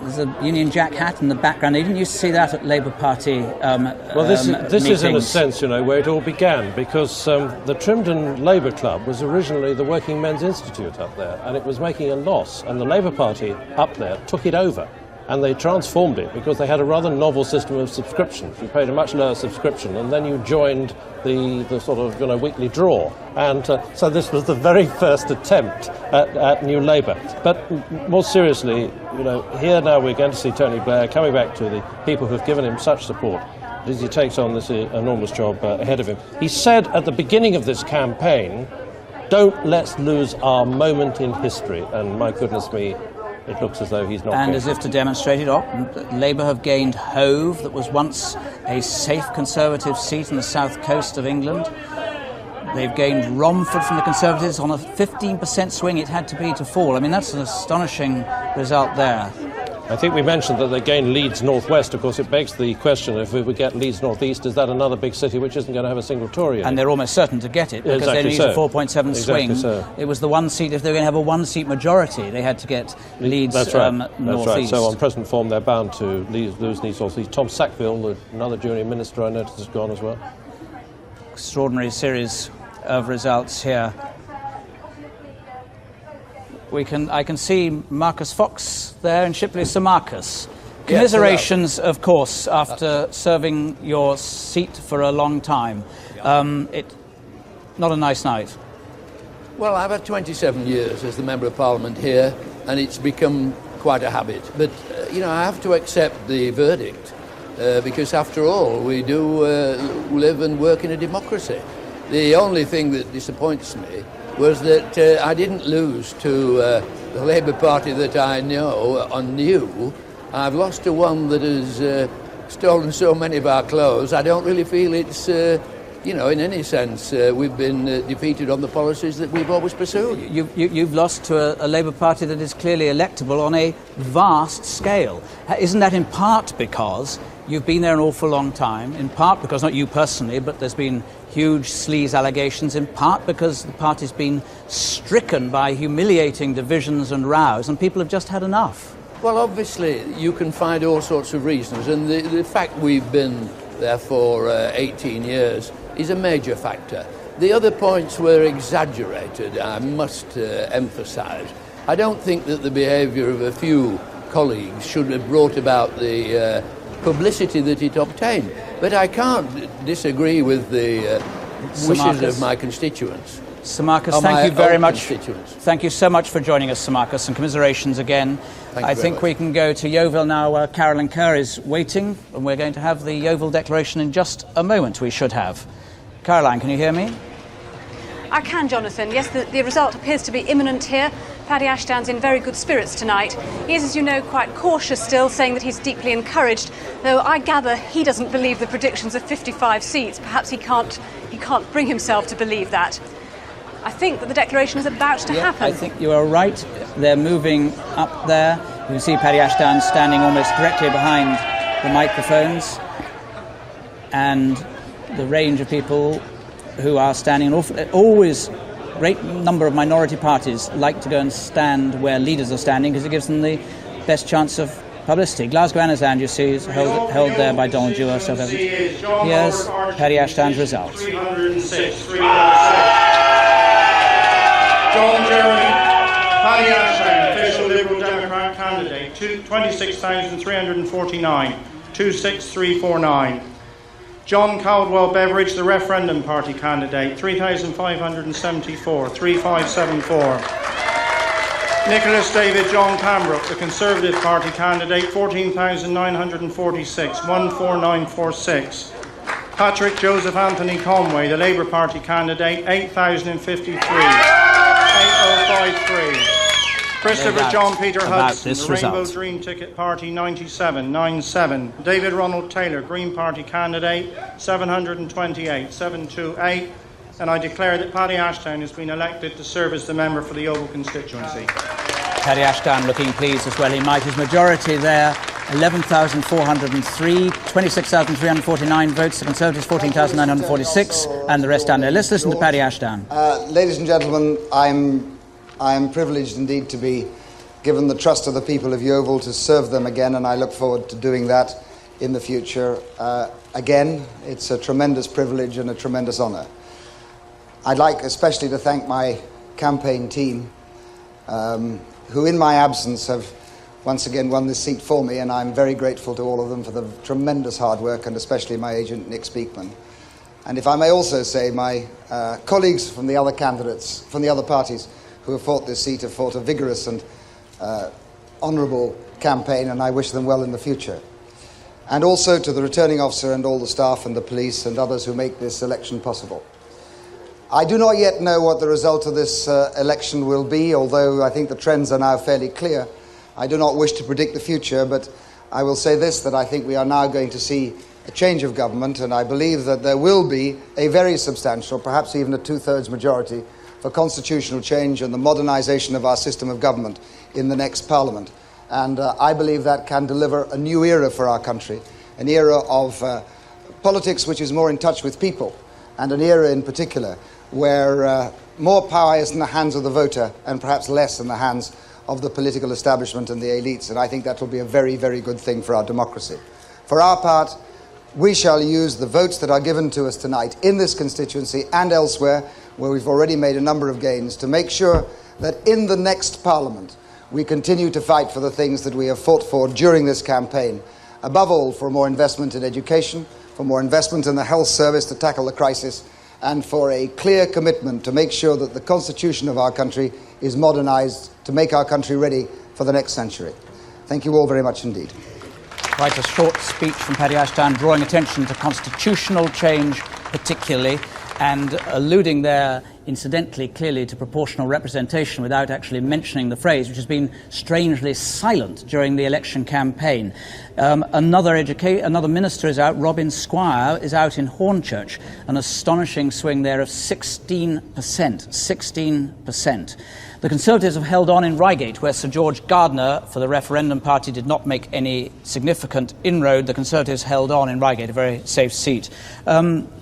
There's a Union Jack hat in the background. You didn't used to see that at Labour Party Well, this is in a sense, where it all began, because the Trimdon Labour Club was originally the Working Men's Institute up there, and it was making a loss, and the Labour Party up there took it over. And they transformed it because they had a rather novel system of subscriptions. You paid a much lower subscription, and then you joined the sort of weekly draw. And so this was the very first attempt at New Labour. But more seriously, here now we're going to see Tony Blair coming back to the people who've given him such support as he takes on this enormous job ahead of him. He said at the beginning of this campaign, "Don't let's lose our moment in history." And my goodness me, it looks as though he's not. And as if to demonstrate it, Labour have gained Hove, that was once a safe Conservative seat in the south coast of England. They've gained Romford from the Conservatives on a 15% swing it had to be to fall. I mean, that's an astonishing result there. I think we mentioned that they gained Leeds North West. Of course, it begs the question, if we get Leeds North East, is that another big city which isn't going to have a single Tory in it? And they're almost certain to get it, because they need a 4.7 swing. Exactly so. It was the one seat, if they were going to have a one-seat majority, they had to get Leeds North East. So on present form, they're bound to lose Leeds North East. Tom Sackville, another junior minister I noticed, has gone as well. Extraordinary series of results here. I can see Marcus Fox there in Shipley. Sir Marcus, commiserations, of course, after serving your seat for a long time. Not a nice night. Well, I've had 27 years as the Member of Parliament here, and it's become quite a habit. But, I have to accept the verdict, because after all, we do live and work in a democracy. The only thing that disappoints me was that I didn't lose to the Labour Party that I know or knew. I've lost to one that has stolen so many of our clothes. I don't really feel it's, in any sense, we've been defeated on the policies that we've always pursued. You've lost to a Labour Party that is clearly electable on a vast scale. Isn't that in part because you've been there an awful long time, in part because, not you personally, but there's been huge sleaze allegations, in part because the party's been stricken by humiliating divisions and rows, and people have just had enough? Well, obviously, you can find all sorts of reasons, and the fact we've been there for 18 years is a major factor. The other points were exaggerated, I must emphasise. I don't think that the behaviour of a few colleagues should have brought about the publicity that it obtained. But I can't disagree with the wishes of my constituents. Sir Marcus, thank you very much. Thank you so much for joining us, Sir Marcus, and commiserations again. I think we can go to Yeovil now, where Carolyn Kerr is waiting, and we're going to have the Yeovil Declaration in just a moment, we should have. Caroline, can you hear me? I can, Jonathan. Yes, the result appears to be imminent here. Paddy Ashdown's in very good spirits tonight. He is, as you know, quite cautious still, saying that he's deeply encouraged, though I gather he doesn't believe the predictions of 55 seats. Perhaps he can't bring himself to believe that. I think that the declaration is about to happen. I think you are right. They're moving up there. You can see Paddy Ashdown standing almost directly behind the microphones, and the range of people who are standing. Always great number of minority parties like to go and stand where leaders are standing because it gives them the best chance of publicity. Glasgow Anazan, you see, is held there by Donald Dewar. So here's Paddy Ashdown's results. 306. John Jeremy, Paddy Ashdown, official Liberal Democrat candidate, 26,349, 26349. John Caldwell Beveridge, the Referendum Party candidate, 3,574, 3574. Nicholas David John Pembroke, the Conservative Party candidate, 14,946, 14946. Patrick Joseph Anthony Conway, the Labour Party candidate, 8,053, 8053. Christopher John Peter Hudson, the Rainbow Dream Ticket Party, 9797. David Ronald Taylor, Green Party candidate, 728, 728. And I declare that Paddy Ashdown has been elected to serve as the member for the Oval constituency. Paddy Ashdown looking pleased as well. He might. His majority there, 11,403, 26,349 votes. The Conservatives, 14,946, and the rest down there. Let's listen to Paddy Ashdown. Ladies and gentlemen, I am privileged indeed to be given the trust of the people of Yeovil to serve them again, and I look forward to doing that in the future. Again, it's a tremendous privilege and a tremendous honour. I'd like especially to thank my campaign team, who in my absence have once again won this seat for me, and I'm very grateful to all of them for the tremendous hard work, and especially my agent, Nick Speakman. And if I may also say, my colleagues from the other candidates, from the other parties who have fought this seat, have fought a vigorous and honourable campaign, and I wish them well in the future. And also to the returning officer and all the staff and the police and others who make this election possible. I do not yet know what the result of this election will be, although I think the trends are now fairly clear. I do not wish to predict the future, but I will say this, that I think we are now going to see a change of government, and I believe that there will be a very substantial, perhaps even a two-thirds majority for constitutional change and the modernisation of our system of government in the next Parliament. And I believe that can deliver a new era for our country, an era of politics which is more in touch with people, and an era in particular where more power is in the hands of the voter and perhaps less in the hands of the political establishment and the elites. And I think that will be a very, very good thing for our democracy. For our part, we shall use the votes that are given to us tonight in this constituency and elsewhere, where we've already made a number of gains, to make sure that in the next Parliament we continue to fight for the things that we have fought for during this campaign. Above all, for more investment in education, for more investment in the health service to tackle the crisis, and for a clear commitment to make sure that the constitution of our country is modernised to make our country ready for the next century. Thank you all very much indeed. Quite a short speech from Paddy Ashdown, drawing attention to constitutional change particularly, and alluding there, incidentally, clearly to proportional representation without actually mentioning the phrase, which has been strangely silent during the election campaign. Another minister is out, Robin Squire, is out in Hornchurch, an astonishing swing there of 16%. 16%. The Conservatives have held on in Reigate, where Sir George Gardner for the Referendum Party did not make any significant inroad. The Conservatives held on in Reigate, a very safe seat.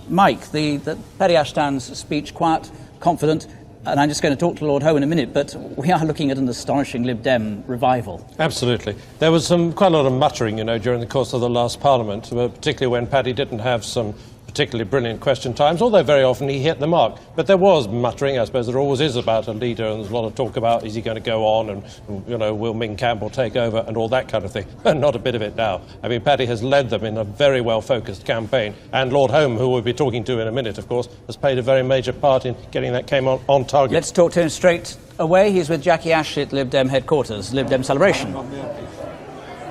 Mike, the Paddy Ashdown's speech, quite confident, and I'm just going to talk to Lord Home in a minute, but we are looking at an astonishing Lib Dem revival. Absolutely. There was quite a lot of muttering, during the course of the last Parliament, particularly when Paddy didn't have some particularly brilliant question times, although very often he hit the mark. But there was muttering, I suppose there always is about a leader, and there's a lot of talk about, is he going to go on, and will Ming Campbell take over, and all that kind of thing. Not a bit of it now. I mean, Paddy has led them in a very well-focused campaign, and Lord Home, who we'll be talking to in a minute, of course, has played a very major part in getting that game on target. Let's talk to him straight away. He's with Jackie Ashley at Lib Dem headquarters, Lib Dem Celebration.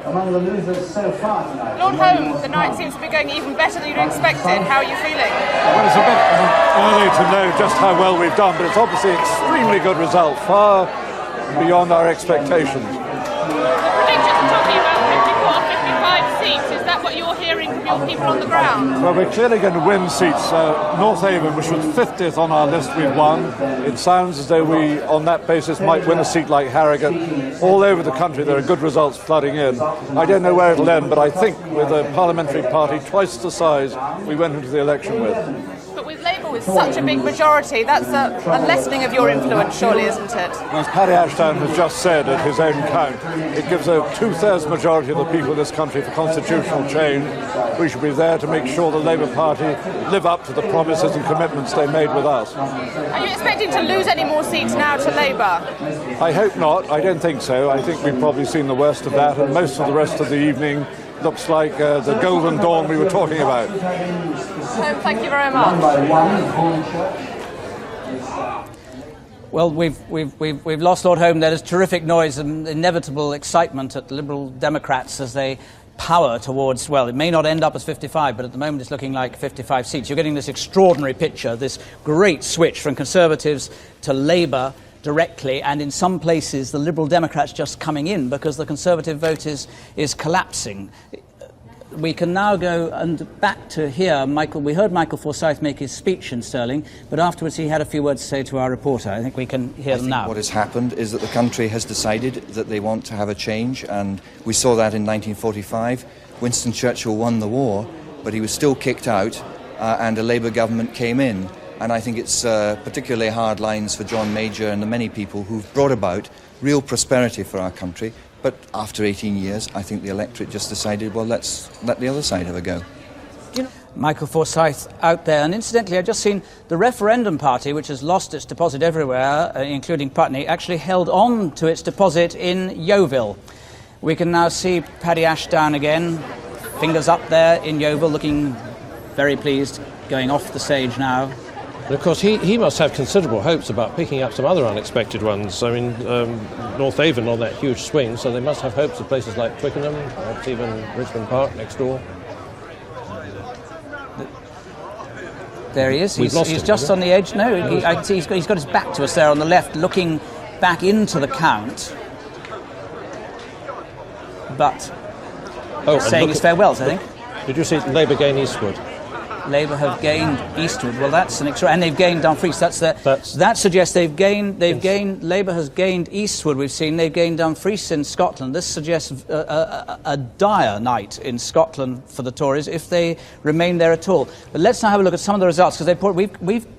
Among the losers so far tonight. Lord Home, the night seems to be going even better than you'd expected. How are you feeling? Well, it's a bit early to know just how well we've done, but it's obviously an extremely good result, far beyond our expectations. The predictions are talking about 54 or 55 seats. Is that what you're hearing from your people on the ground? Well, we're clearly going to win seats. North Haven, which was 50th on our list, we've won. It sounds as though we, on that basis, might win a seat like Harrogate. All over the country, there are good results flooding in. I don't know where it'll end, but I think with a parliamentary party twice the size we went into the election with. But with Labour with such a big majority, that's a lessening of your influence, surely, isn't it? As Paddy Ashdown has just said at his own count, it gives a 2/3 majority of the people of this country for constitutional change. We should be there to make sure the Labour Party live up to the promises and commitments they made with us. Are you expecting to lose any more seats now to Labour? I hope not. I don't think so. I think we've probably seen the worst of that, and most of the rest of the evening looks like the golden dawn we were talking about. Thank you very much. Well, we've lost Lord Home. There is terrific noise and inevitable excitement at Liberal Democrats as they power towards, well, it may not end up as 55, but at the moment it's looking like 55 seats. You're getting this extraordinary picture, this great switch from Conservatives to Labour directly, and in some places the Liberal Democrats just coming in because the Conservative vote is collapsing. We can now go and back to hear Michael. We heard Michael Forsyth make his speech in Stirling, but afterwards he had a few words to say to our reporter. I think we can hear them now. What has happened is that the country has decided that they want to have a change, and we saw that in 1945. Winston Churchill won the war, but he was still kicked out, and a Labour government came in. And I think it's particularly hard lines for John Major and the many people who've brought about real prosperity for our country. But after 18 years, I think the electorate just decided, well, let's let the other side have a go. Michael Forsyth out there. And incidentally, I've just seen the Referendum Party, which has lost its deposit everywhere, including Putney, actually held on to its deposit in Yeovil. We can now see Paddy Ashdown again, fingers up there in Yeovil, looking very pleased, going off the stage now. And of course, he must have considerable hopes about picking up some other unexpected ones. I mean, North Haven on that huge swing, so they must have hopes of places like Twickenham, perhaps even Richmond Park next door. There he is. He's just on the edge. No, he's got his back to us there on the left, looking back into the count. But saying his farewells, I think. Did you see Labour gain Eastwood? Labour have gained Eastwood. Well, that's an extra, and they've gained Dumfries. That suggests Labour has gained Eastwood. We've seen they've gained Dumfries in Scotland. This suggests a dire night in Scotland for the Tories if they remain there at all. But let's now have a look at some of the results, because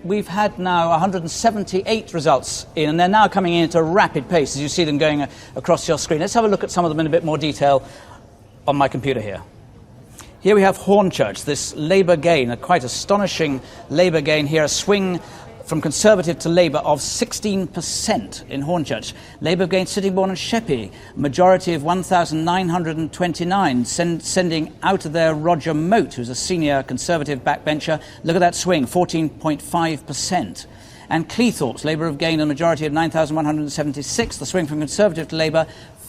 we've had now 178 results in, and they're now coming in at a rapid pace as you see them going across your screen. Let's have a look at some of them in a bit more detail on my computer here. Here we have Hornchurch, this Labour gain, a quite astonishing Labour gain here, a swing from Conservative to Labour of 16% in Hornchurch. Labour gained Sittingbourne and Sheppey, majority of 1,929, sending out of there Roger Moat, who's a senior Conservative backbencher. Look at that swing, 14.5%. And Cleethorpes, Labour have gained a majority of 9,176, the swing from Conservative to Labour,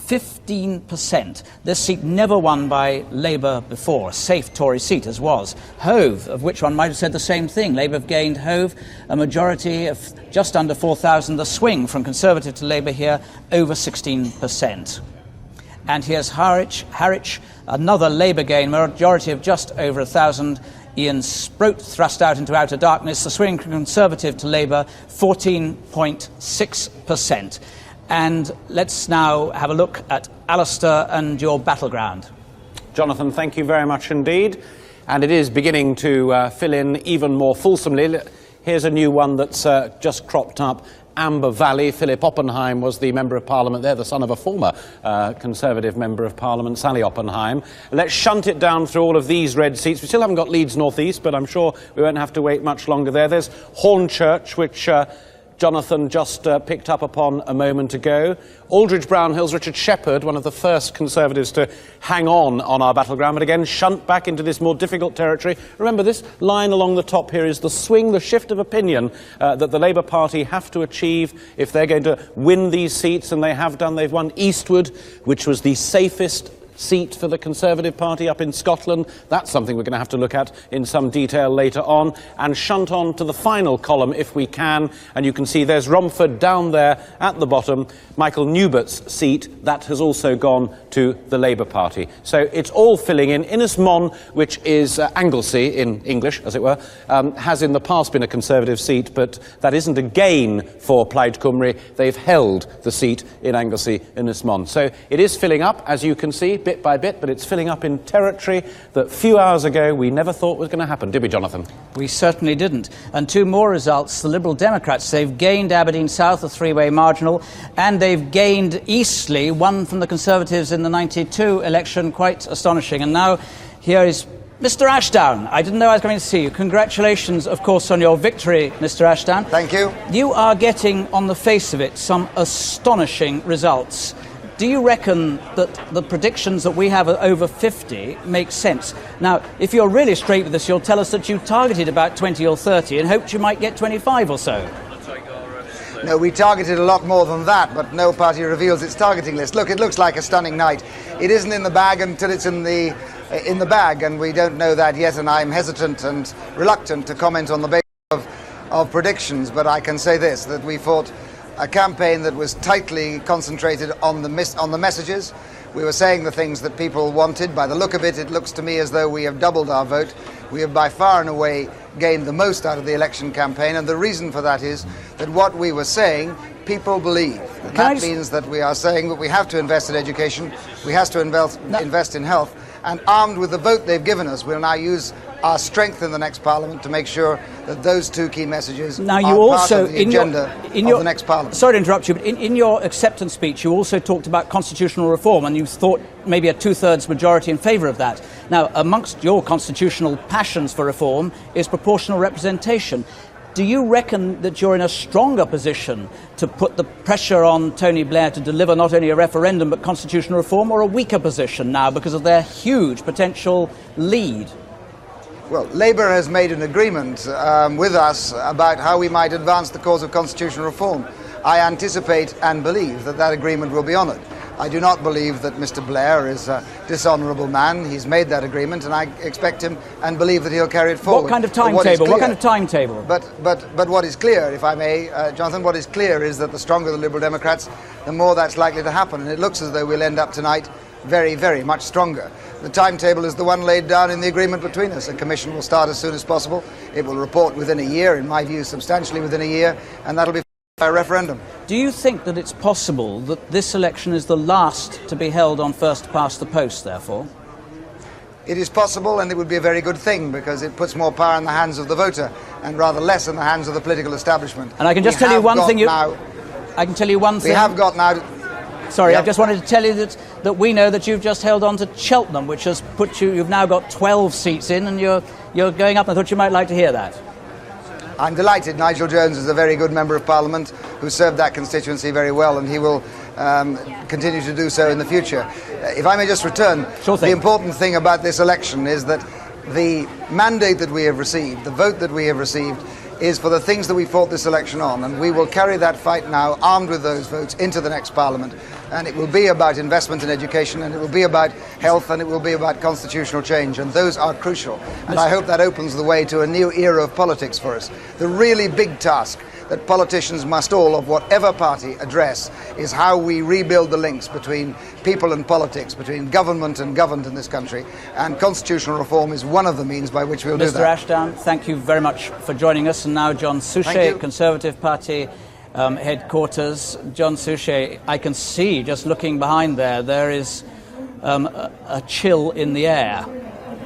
15%. This seat never won by Labour before, a safe Tory seat as was. Hove, of which one might have said the same thing. Labour have gained Hove, a majority of just under 4,000. The swing from Conservative to Labour here, over 16%. And here's Harwich, another Labour gain, majority of just over 1,000. Ian Sproat thrust out into outer darkness. The swing from Conservative to Labour, 14.6%. And let's now have a look at Alistair and your battleground. Jonathan, thank you very much indeed. And it is beginning to fill in even more fulsomely. Here's a new one that's just cropped up. Amber Valley. Philip Oppenheim was the Member of Parliament there, the son of a former Conservative Member of Parliament, Sally Oppenheim. Let's shunt it down through all of these red seats. We still haven't got Leeds North East, but I'm sure we won't have to wait much longer there. There's Hornchurch, which Jonathan just picked up upon a moment ago. Aldridge Brown Hills, Richard Shepherd, one of the first Conservatives to hang on our battleground, but again shunt back into this more difficult territory. Remember, this line along the top here is the swing, the shift of opinion that the Labour Party have to achieve if they're going to win these seats, and they have done. They've won Eastwood, which was the safest seat for the Conservative Party up in Scotland. That's something we're going to have to look at in some detail later on. And shunt on to the final column if we can. And you can see there's Romford down there at the bottom. Michael Newbert's seat, that has also gone to the Labour Party. So it's all filling in. Ynys Môn, which is Anglesey in English, as it were, has in the past been a Conservative seat, but that isn't a gain for Plaid Cymru. They've held the seat in Anglesey, Ynys Môn. So it is filling up, as you can see, bit by bit, but it's filling up in territory that a few hours ago we never thought was going to happen, did we, Jonathan? We certainly didn't. And two more results. The Liberal Democrats, they've gained Aberdeen South, a three-way marginal, and they've gained Eastleigh, one from the Conservatives in the 92 election, quite astonishing. And now here is Mr. Ashdown. I didn't know I was going to see you. Congratulations, of course, on your victory, Mr. Ashdown. Thank you. You are getting, on the face of it, some astonishing results. Do you reckon that the predictions that we have at over 50 make sense? Now, if you're really straight with us, you'll tell us that you targeted about 20 or 30 and hoped you might get 25 or so. No, we targeted a lot more than that, but no party reveals its targeting list. Look, it looks like a stunning night. It isn't in the bag until it's in the bag, and we don't know that yet, and I'm hesitant and reluctant to comment on the basis of predictions, but I can say this, that we fought a campaign that was tightly concentrated on the messages. We were saying the things that people wanted. By the look of it, it looks to me as though we have doubled our vote. We have by far and away gained the most out of the election campaign, and the reason for that is that what we were saying, people believe. And that means that we are saying that we have to invest in education, we have to invest in health, and armed with the vote they've given us, we'll now use our strength in the next Parliament to make sure that those two key messages are part of the agenda of the next Parliament. Sorry to interrupt you, but in your acceptance speech you also talked about constitutional reform, and you thought maybe a two-thirds majority in favour of that. Now, amongst your constitutional passions for reform is proportional representation. Do you reckon that you're in a stronger position to put the pressure on Tony Blair to deliver not only a referendum but constitutional reform, or a weaker position now because of their huge potential lead? Well, Labour has made an agreement with us about how we might advance the cause of constitutional reform. I anticipate and believe that that agreement will be honoured. I do not believe that Mr. Blair is a dishonourable man. He's made that agreement, and I expect him and believe that he'll carry it forward. What kind of timetable? What kind of timetable? But what is clear, if I may, Jonathan, what is clear is that the stronger the Liberal Democrats, the more that's likely to happen. And it looks as though we'll end up tonight very, very much stronger. The timetable is the one laid down in the agreement between us. A commission will start as soon as possible. It will report within a year, in my view, substantially within a year, and that'll be by referendum. Do you think that it's possible that this election is the last to be held on first past the post, therefore? It is possible, and it would be a very good thing, because it puts more power in the hands of the voter and rather less in the hands of the political establishment. And I can just tell you one thing. I can tell you one thing. We have got now. Sorry, I just wanted to tell you that we know that you've just held on to Cheltenham, which has put you've now got 12 seats in, and you're going up. I thought you might like to hear that. I'm delighted. Nigel Jones is a very good Member of Parliament who served that constituency very well, and he will continue to do so in the future. If I may just return, the important thing about this election is that the mandate that we have received, the vote that we have received, is for the things that we fought this election on, and we will carry that fight now, armed with those votes, into the next Parliament. And it will be about investment in education, and it will be about health, and it will be about constitutional change, and those are crucial. And I hope that opens the way to a new era of politics for us. The really big task that politicians must all, of whatever party, address is how we rebuild the links between people and politics, between government and governed in this country, and constitutional reform is one of the means by which we'll do that. Mr. Ashdown, thank you very much for joining us. And now John Suchet, Conservative Party headquarters. John Suchet, I can see, just looking behind there is a chill in the air.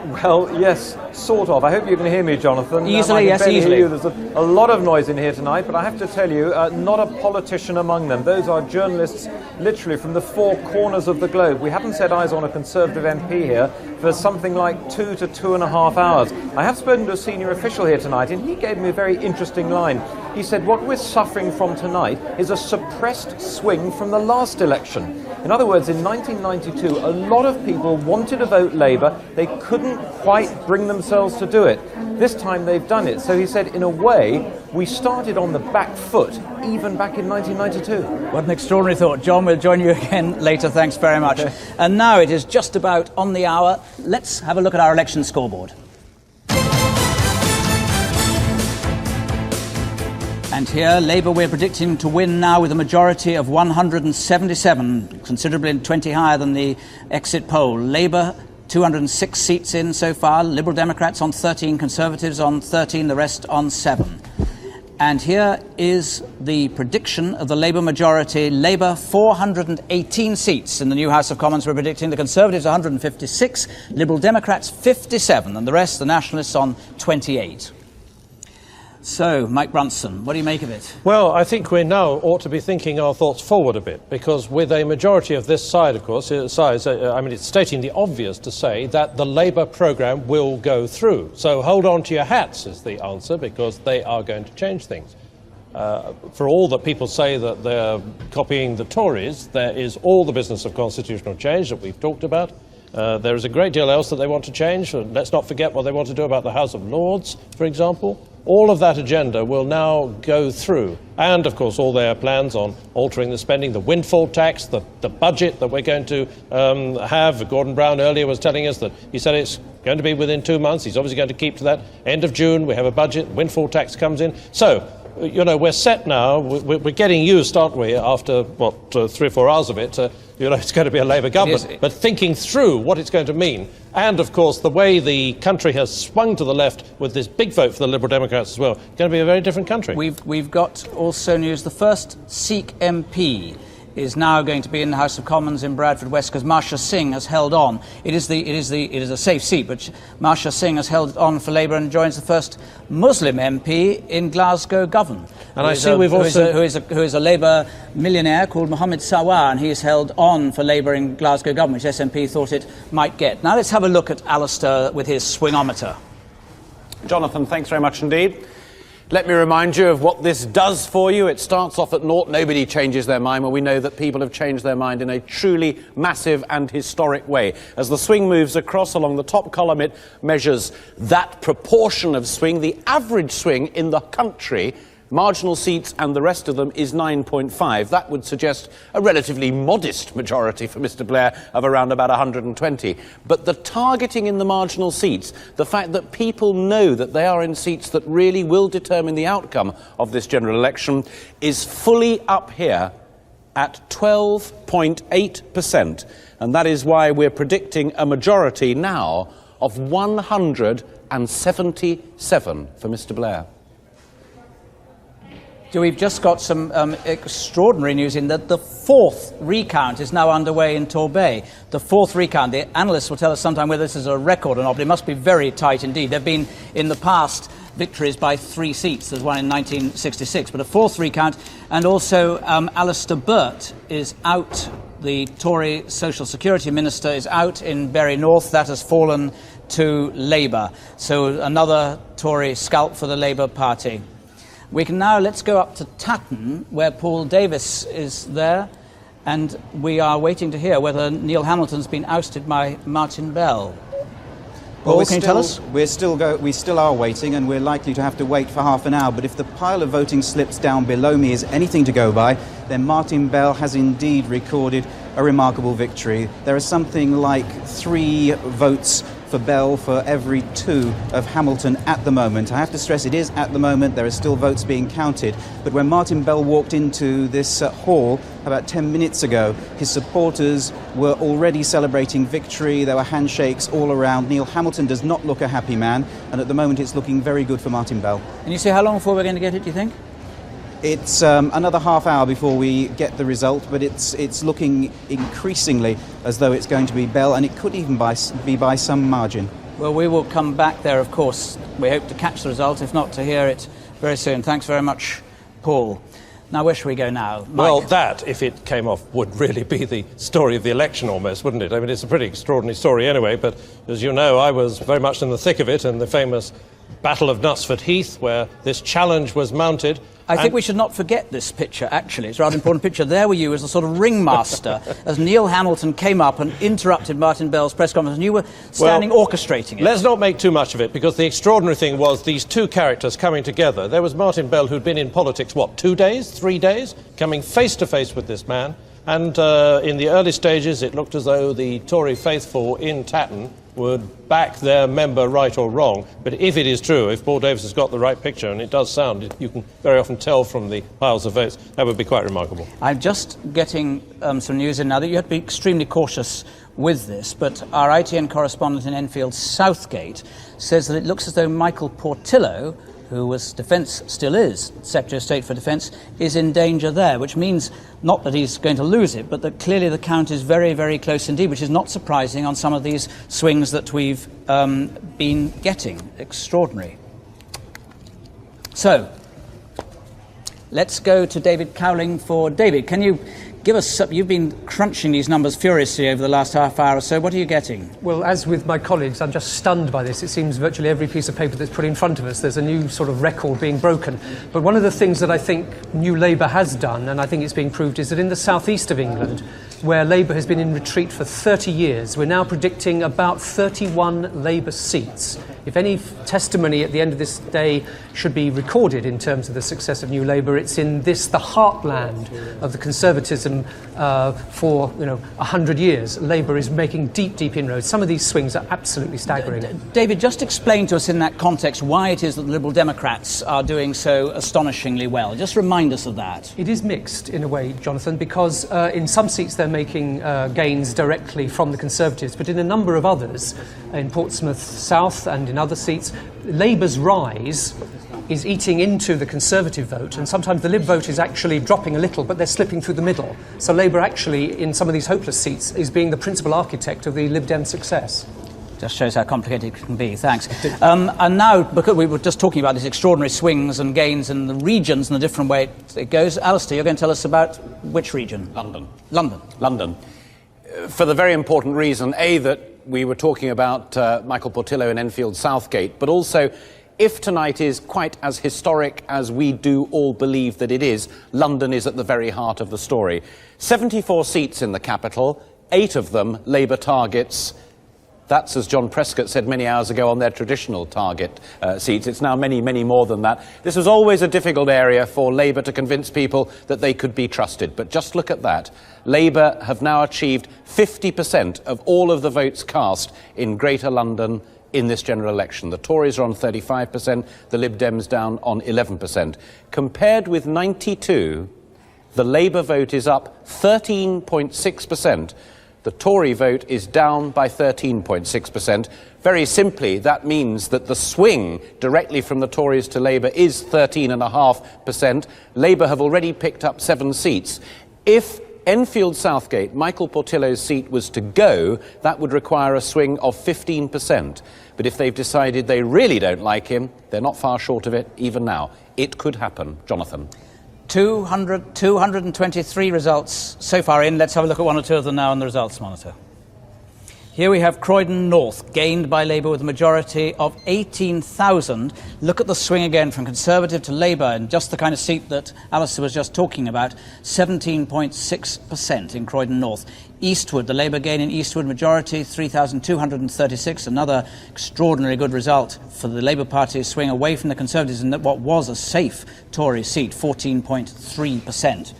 Well, yes, sort of. I hope you can hear me, Jonathan. Easily, yes, easily. There's a lot of noise in here tonight, but I have to tell you, not a politician among them. Those are journalists literally from the four corners of the globe. We haven't set eyes on a Conservative MP here for something like 2 to 2.5 hours. I have spoken to a senior official here tonight, and he gave me a very interesting line. He said what we're suffering from tonight is a suppressed swing from the last election. In other words, in 1992, a lot of people wanted to vote Labour. They couldn't quite bring themselves to do it. This time they've done it. So he said, in a way, we started on the back foot, even back in 1992. What an extraordinary thought. John, we'll join you again later. Thanks very much. Okay. And now it is just about on the hour. Let's have a look at our election scoreboard. And here, Labour we're predicting to win now with a majority of 177, considerably 20 higher than the exit poll. Labour, 206 seats in so far. Liberal Democrats on 13, Conservatives on 13, the rest on 7. And here is the prediction of the Labour majority. Labour, 418 seats in the new House of Commons we're predicting. The Conservatives, 156. Liberal Democrats, 57. And the rest, the Nationalists, on 28. So, Mike Brunson, what do you make of it? Well, I think we now ought to be thinking our thoughts forward a bit, because with a majority of this side, of course, it's stating the obvious to say that the Labour programme will go through. So hold on to your hats is the answer, because they are going to change things. For all that people say that they're copying the Tories, there is all the business of constitutional change that we've talked about. There is a great deal else that they want to change. Let's not forget what they want to do about the House of Lords, for example. All of that agenda will now go through. And, of course, all their plans on altering the spending, the windfall tax, the budget that we're going to have. Gordon Brown earlier was telling us that he said it's going to be within 2 months. He's obviously going to keep to that. End of June, we have a budget, windfall tax comes in. So, you know, we're set now. We're getting used, aren't we, after, 3 or 4 hours of it. It's going to be a Labour government. But thinking through what it's going to mean, and, of course, the way the country has swung to the left with this big vote for the Liberal Democrats as well, it's going to be a very different country. We've got also news. The first Sikh MP is now going to be in the House of Commons in Bradford West, because Marsha Singh has held on. It is a safe seat, but Marsha Singh has held on for Labour and joins the first Muslim MP in Glasgow Govan. And I see we've also who is a Labour millionaire called Mohammed Sawar, and he has held on for Labour in Glasgow Govan, which SNP thought it might get. Now let's have a look at Alistair with his swingometer. Jonathan, thanks very much indeed. Let me remind you of what this does for you. It starts off at 0. Nobody changes their mind. Well, we know that people have changed their mind in a truly massive and historic way. As the swing moves across along the top column, it measures that proportion of swing. The average swing in the country, marginal seats and the rest of them, is 9.5. That would suggest a relatively modest majority for Mr Blair of around about 120. But the targeting in the marginal seats, the fact that people know that they are in seats that really will determine the outcome of this general election, is fully up here at 12.8%. And that is why we're predicting a majority now of 177 for Mr Blair. We've just got some extraordinary news in that the fourth recount is now underway in Torbay. The fourth recount. The analysts will tell us sometime whether this is a record or not, but it must be very tight indeed. There have been, in the past, victories by 3 seats. There's one in 1966, but a fourth recount. And also, Alistair Burt is out. The Tory Social Security Minister is out in Bury North. That has fallen to Labour. So another Tory scalp for the Labour Party. Let's go up to Tatton, where Paul Davis is there, and we are waiting to hear whether Neil Hamilton's been ousted by Martin Bell. Paul, can you tell us? We still are waiting, and we're likely to have to wait for half an hour. But if the pile of voting slips down below me is anything to go by, then Martin Bell has indeed recorded a remarkable victory. There are something like 3 votes for Bell for every 2 of Hamilton at the moment. I have to stress it is at the moment. There are still votes being counted. But when Martin Bell walked into this hall about 10 minutes ago, his supporters were already celebrating victory. There were handshakes all around. Neil Hamilton does not look a happy man, and at the moment it's looking very good for Martin Bell. And you say how long before we're going to get it, do you think? It's another half hour before we get the result, but it's looking increasingly as though it's going to be Bell, and it could even be by some margin. Well, we will come back there, of course. We hope to catch the result, if not to hear it very soon. Thanks very much, Paul. Now, where should we go now? Mike? Well, that, if it came off, would really be the story of the election almost, wouldn't it? I mean, it's a pretty extraordinary story anyway, but as you know, I was very much in the thick of it, and the famous Battle of Knutsford Heath, where this challenge was mounted. I think we should not forget this picture, actually. It's a rather important picture. There were you as a sort of ringmaster as Neil Hamilton came up and interrupted Martin Bell's press conference, and you were standing orchestrating it. Let's not make too much of it, because the extraordinary thing was these two characters coming together. There was Martin Bell, who'd been in politics, 2 days, 3 days, coming face to face with this man. And in the early stages, it looked as though the Tory faithful in Tatton would back their member right or wrong. But if it is true, if Paul Davis has got the right picture, and it does sound, you can very often tell from the piles of votes, that would be quite remarkable. I'm just getting some news in now that you have to be extremely cautious with this, but our ITN correspondent in Enfield, Southgate, says that it looks as though Michael Portillo, who was still is Secretary of State for Defence, is in danger there, which means not that he's going to lose it, but that clearly the count is very, very close indeed, which is not surprising on some of these swings that we've been getting. Extraordinary. So, let's go to David Cowling for David. Can you give us, you've been crunching these numbers furiously over the last half hour or so. What are you getting? Well, as with my colleagues, I'm just stunned by this. It seems virtually every piece of paper that's put in front of us, there's a new sort of record being broken. But one of the things that I think New Labour has done, and I think it's being proved, is that in the southeast of England, where Labour has been in retreat for 30 years, we're now predicting about 31 Labour seats. If any testimony at the end of this day should be recorded in terms of the success of New Labour, it's in this, the heartland of the conservatism for 100 years. Labour is making deep, deep inroads. Some of these swings are absolutely staggering. David, just explain to us in that context why it is that the Liberal Democrats are doing so astonishingly well. Just remind us of that. It is mixed in a way, Jonathan, because in some seats they're making gains directly from the Conservatives, but in a number of others, in Portsmouth South and in other seats, Labour's rise is eating into the Conservative vote, and sometimes the Lib vote is actually dropping a little, but they're slipping through the middle. So Labour actually, in some of these hopeless seats, is being the principal architect of the Lib Dem success. Just shows how complicated it can be. Thanks. And now, because we were just talking about these extraordinary swings and gains in the regions and the different way it goes, Alistair, you're going to tell us about which region? London. London. For the very important reason, A, that we were talking about Michael Portillo in Enfield Southgate, but also, if tonight is quite as historic as we do all believe that it is, London is at the very heart of the story. 74 seats in the capital, 8 of them Labour targets. That's, as John Prescott said many hours ago, on their traditional target seats. It's now many, many more than that. This was always a difficult area for Labour to convince people that they could be trusted. But just look at that. Labour have now achieved 50% of all of the votes cast in Greater London in this general election. The Tories are on 35%, the Lib Dems down on 11%. Compared with 92, the Labour vote is up 13.6%. The Tory vote is down by 13.6%. Very simply, that means that the swing directly from the Tories to Labour is 13.5%. Labour have already picked up 7 seats. If Enfield Southgate, Michael Portillo's seat, was to go, that would require a swing of 15%. But if they've decided they really don't like him, they're not far short of it even now. It could happen. Jonathan. 223 results so far in. Let's have a look at one or two of them now on the results monitor. Here we have Croydon North, gained by Labour with a majority of 18,000. Look at the swing again from Conservative to Labour, and just the kind of seat that Alistair was just talking about, 17.6% in Croydon North. Eastwood, the Labour gain in Eastwood, majority 3,236, another extraordinary good result for the Labour Party's swing away from the Conservatives in what was a safe Tory seat, 14.3%.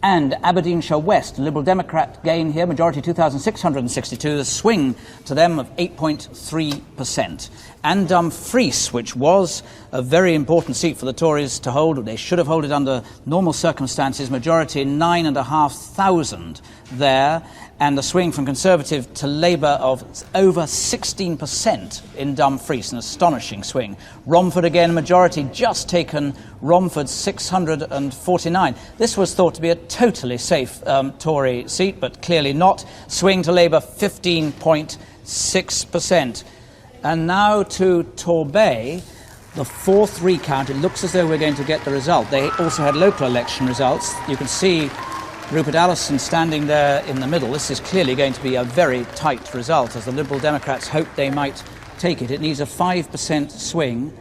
And Aberdeenshire West, Liberal Democrat gain here, majority 2,662, the swing to them of 8.3%. And Dumfries, which was a very important seat for the Tories to hold, they should have held it under normal circumstances, majority 9,500 there, and the swing from Conservative to Labour of over 16% in Dumfries, an astonishing swing. Romford again, majority just taken, Romford 649. This was thought to be a totally safe Tory seat, but clearly not. Swing to Labour 15.6%. And now to Torbay, the 4th recount. It looks as though we're going to get the result. They also had local election results. You can see Rupert Allison standing there in the middle. This is clearly going to be a very tight result, as the Liberal Democrats hoped they might take it. It needs a 5% swing.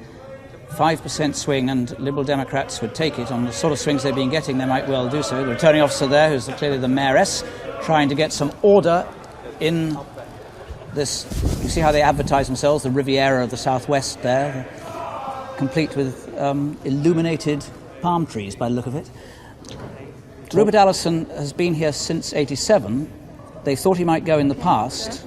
5% swing, and Liberal Democrats would take it. On the sort of swings they've been getting, they might well do so. The returning officer there, who's clearly the mayoress, trying to get some order in this. You see how they advertise themselves, the Riviera of the southwest there, complete with illuminated palm trees by the look of it. Rupert Allison has been here since '87. They thought he might go in the past,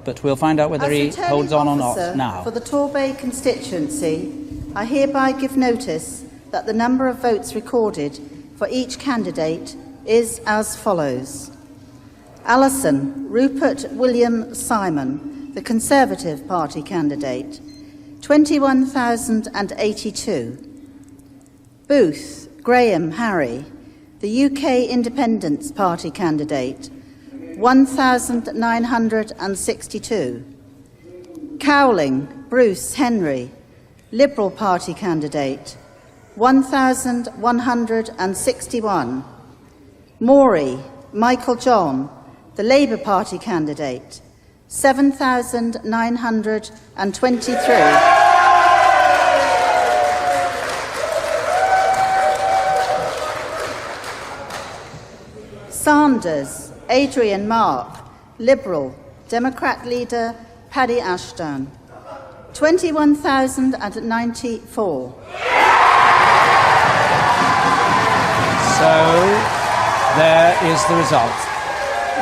but we'll find out whether he holds on or not now. For the Torbay constituency, I hereby give notice that the number of votes recorded for each candidate is as follows. Allison Rupert William Simon, the Conservative Party candidate, 21,082. Booth Graham Harry, the UK Independence Party candidate, 1,962. Cowling Bruce Henry, Liberal Party candidate, 1,161. Morey Michael John, the Labour Party candidate, 7,923. Sanders Adrian Mark, Liberal, Democrat leader Paddy Ashdown, 21,094. So there is the result.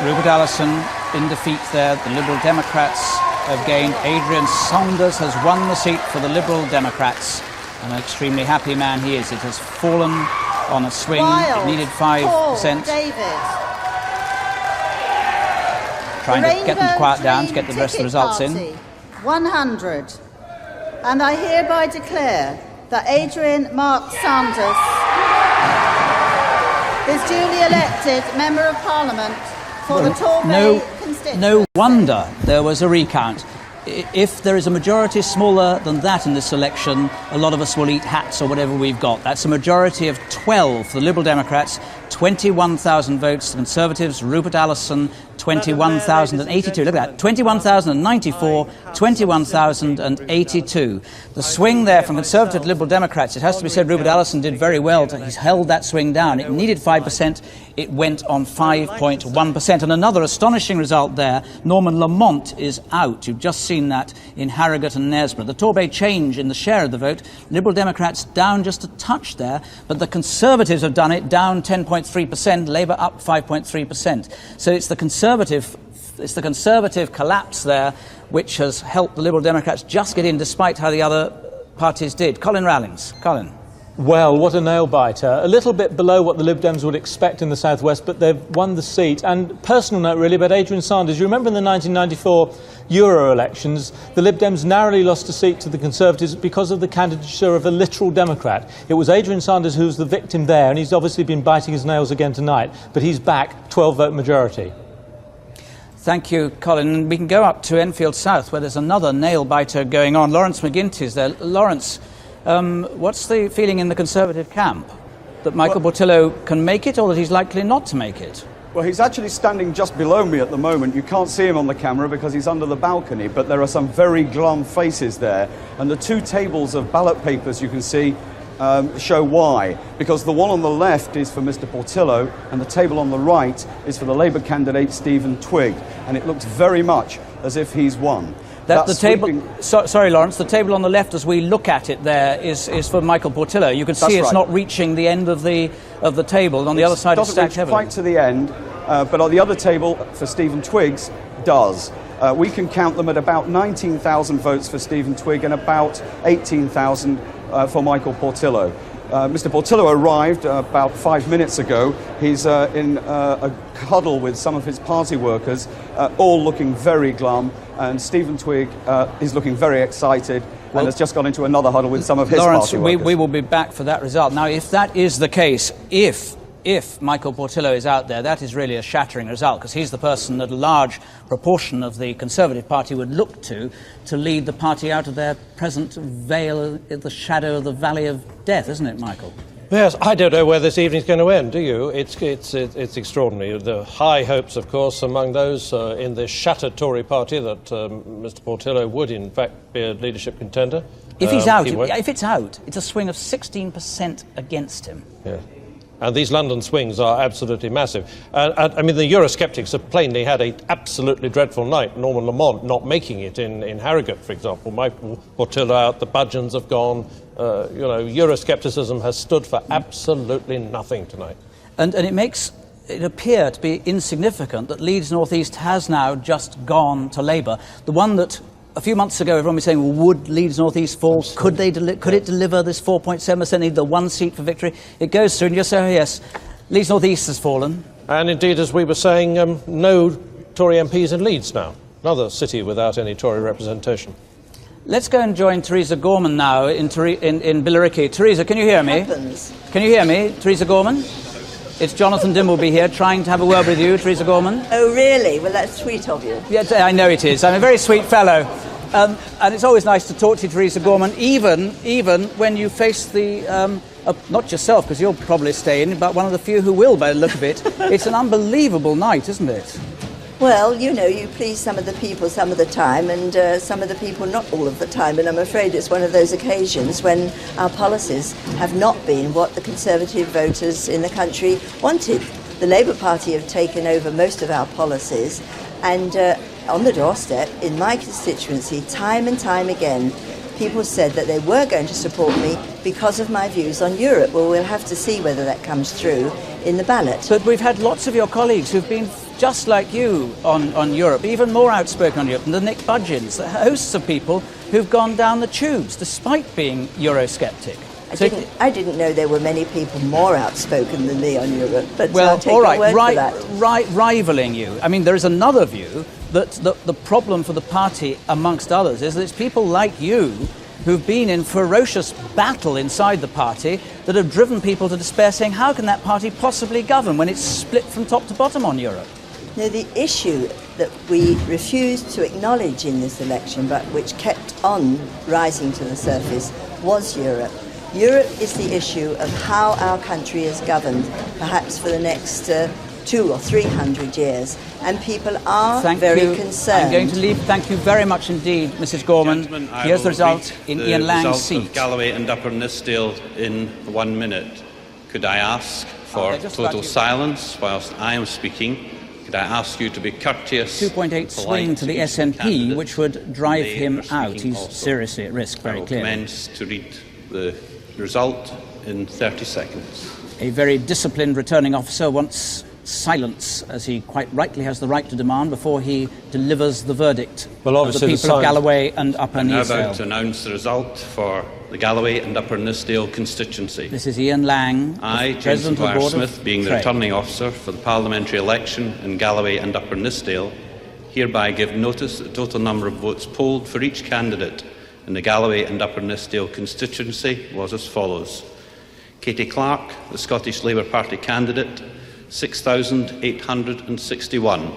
Rupert Allison in defeat there. The Liberal Democrats have gained. Adrian Saunders has won the seat for the Liberal Democrats. An extremely happy man he is. It has fallen on a swing. Wild, it needed 5%. Paul David. Trying to get them to quiet down to get the rest of the results in. 100. And I hereby declare that Adrian Mark Sanders is duly elected Member of Parliament for the Torbay constituency. No wonder there was a recount. If there is a majority smaller than that in this election, a lot of us will eat hats or whatever we've got. That's a majority of 12 for the Liberal Democrats, 21,000 votes. The Conservatives, Rupert Allison, 21,082. Look at that, 21,094, 21,082. The swing there from Conservative to Liberal Democrats, it has to be said Rupert Allison did very well. He's held that swing down. It needed 5%. It went on 5.1%. And another astonishing result there, Norman Lamont is out. You've just seen that in Harrogate and Knaresborough. The Torbay change in the share of the vote, Liberal Democrats down just a touch there, but the Conservatives have done it, down 10.3%, Labour up 5.3%. So it's the Conservative collapse there which has helped the Liberal Democrats just get in despite how the other parties did. Colin Rallings. Colin. Well, what a nail-biter. A little bit below what the Lib Dems would expect in the South West, but they've won the seat. And personal note, really, about Adrian Sanders. You remember in the 1994 Euro elections, the Lib Dems narrowly lost a seat to the Conservatives because of the candidature of a literal Democrat. It was Adrian Sanders who was the victim there, and he's obviously been biting his nails again tonight. But he's back, 12-vote majority. Thank you, Colin. We can go up to Enfield South, where there's another nail-biter going on. Lawrence McGinty's there. Lawrence, what's the feeling in the Conservative camp? That Michael Portillo can make it, or that he's likely not to make it? Well, he's actually standing just below me at the moment. You can't see him on the camera because he's under the balcony, but there are some very glum faces there. And the two tables of ballot papers you can see show why. Because the one on the left is for Mr. Portillo, and the table on the right is for the Labour candidate Stephen Twigg. And it looks very much as if he's won. Sorry, Lawrence, the table on the left as we look at it there is for Michael Portillo. You can see it's not reaching the end of the table. On the other side it's stacked heavily. Quite to the end, but on the other table for Stephen Twiggs does. We can count them at about 19,000 votes for Stephen Twigg and about 18,000 for Michael Portillo. Mr. Portillo arrived about 5 minutes ago. He's in a huddle with some of his party workers, all looking very glum, and Stephen Twigg is looking very excited and has just gone into another huddle with some of his party workers. We will be back for that result. Now, if that is the case, if Michael Portillo is out there, that is really a shattering result, because he's the person that a large proportion of the Conservative Party would look to lead the party out of their present veil, the shadow of the valley of death, isn't it, Michael? Yes, I don't know where this evening's going to end, do you? It's extraordinary. The high hopes, of course, among those in the shattered Tory party that Mr Portillo would, in fact, be a leadership contender. If he's out, if it's out, it's a swing of 16% against him. Yeah. And these London swings are absolutely massive. I mean, the Eurosceptics have plainly had an absolutely dreadful night. Norman Lamont not making it in Harrogate, for example. Michael Portillo out, the Budgeons have gone. Euroscepticism has stood for absolutely nothing tonight. And it makes it appear to be insignificant that Leeds North East has now just gone to Labour. The one that a few months ago everyone was saying, well, would Leeds North East fall? Could it deliver this 4.7%, need the one seat for victory? It goes through, and you say, yes, Leeds North East has fallen. And indeed, as we were saying, no Tory MPs in Leeds now. Another city without any Tory representation. Let's go and join Theresa Gorman now in Billericay. Theresa, can you hear me? Can you hear me, Theresa Gorman? It's Jonathan Dimbleby here, trying to have a word with you, Theresa Gorman. Oh, really? Well, that's sweet of you. Yes, I know it is. I'm a very sweet fellow. And it's always nice to talk to you, Theresa Gorman, even when you face the... not yourself, because you'll probably stay in, but one of the few who will, by the look of it. It's an unbelievable night, isn't it? Well, you know, you please some of the people some of the time, and some of the people not all of the time, and I'm afraid it's one of those occasions when our policies have not been what the Conservative voters in the country wanted. The Labour Party have taken over most of our policies, and on the doorstep, in my constituency, time and time again, people said that they were going to support me because of my views on Europe. Well, we'll have to see whether that comes through in the ballot. But we've had lots of your colleagues who've been just like you on Europe, even more outspoken on Europe, and the Nick Budgeons, the hosts of people who've gone down the tubes despite being Eurosceptic. I didn't know there were many people more outspoken than me on Europe, but well, I'll take all right, your word for that. Rivaling you. I mean, there is another view that the problem for the party, amongst others, is that it's people like you who've been in ferocious battle inside the party that have driven people to despair, saying, how can that party possibly govern when it's split from top to bottom on Europe? No, the issue that we refused to acknowledge in this election, but which kept on rising to the surface, was Europe. Europe is the issue of how our country is governed, perhaps for the next 200 or 300 years, and people are very concerned. I'm going to leave. Thank you very much indeed, Mrs. Gorman. Here's the result in Ian Lang's seat. Of Galloway and Upper Nithsdale in 1 minute. Could I ask for total silence whilst I am speaking? Could I ask you to be courteous? 2.8 swing to the SNP, which would drive him out. He's seriously at risk, very clearly. I will commence to read the result in 30 seconds. A very disciplined returning officer wants silence, as he quite rightly has the right to demand, before he delivers the verdict of the people of Galloway and Upper Nithsdale. I'm now about to announce the result for the Galloway and Upper Nithsdale constituency. This is Ian Lang, I, James Maguire Smith, being the returning officer for the parliamentary election in Galloway and Upper Nithsdale, hereby give notice that the total number of votes polled for each candidate in the Galloway and Upper Nithsdale constituency was as follows. Katie Clark, the Scottish Labour Party candidate, 6,861.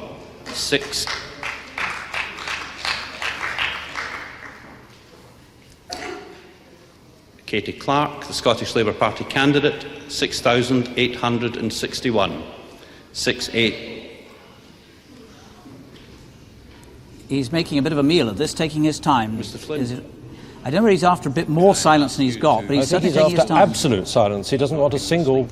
Katie Clark, the Scottish Labour Party candidate, 6,861. 6-8. He's making a bit of a meal of this, taking his time. Mr. Flynn. I don't know whether he's after a bit more silence than he's got, but he's certainly taking his time. Absolute silence. He doesn't want a single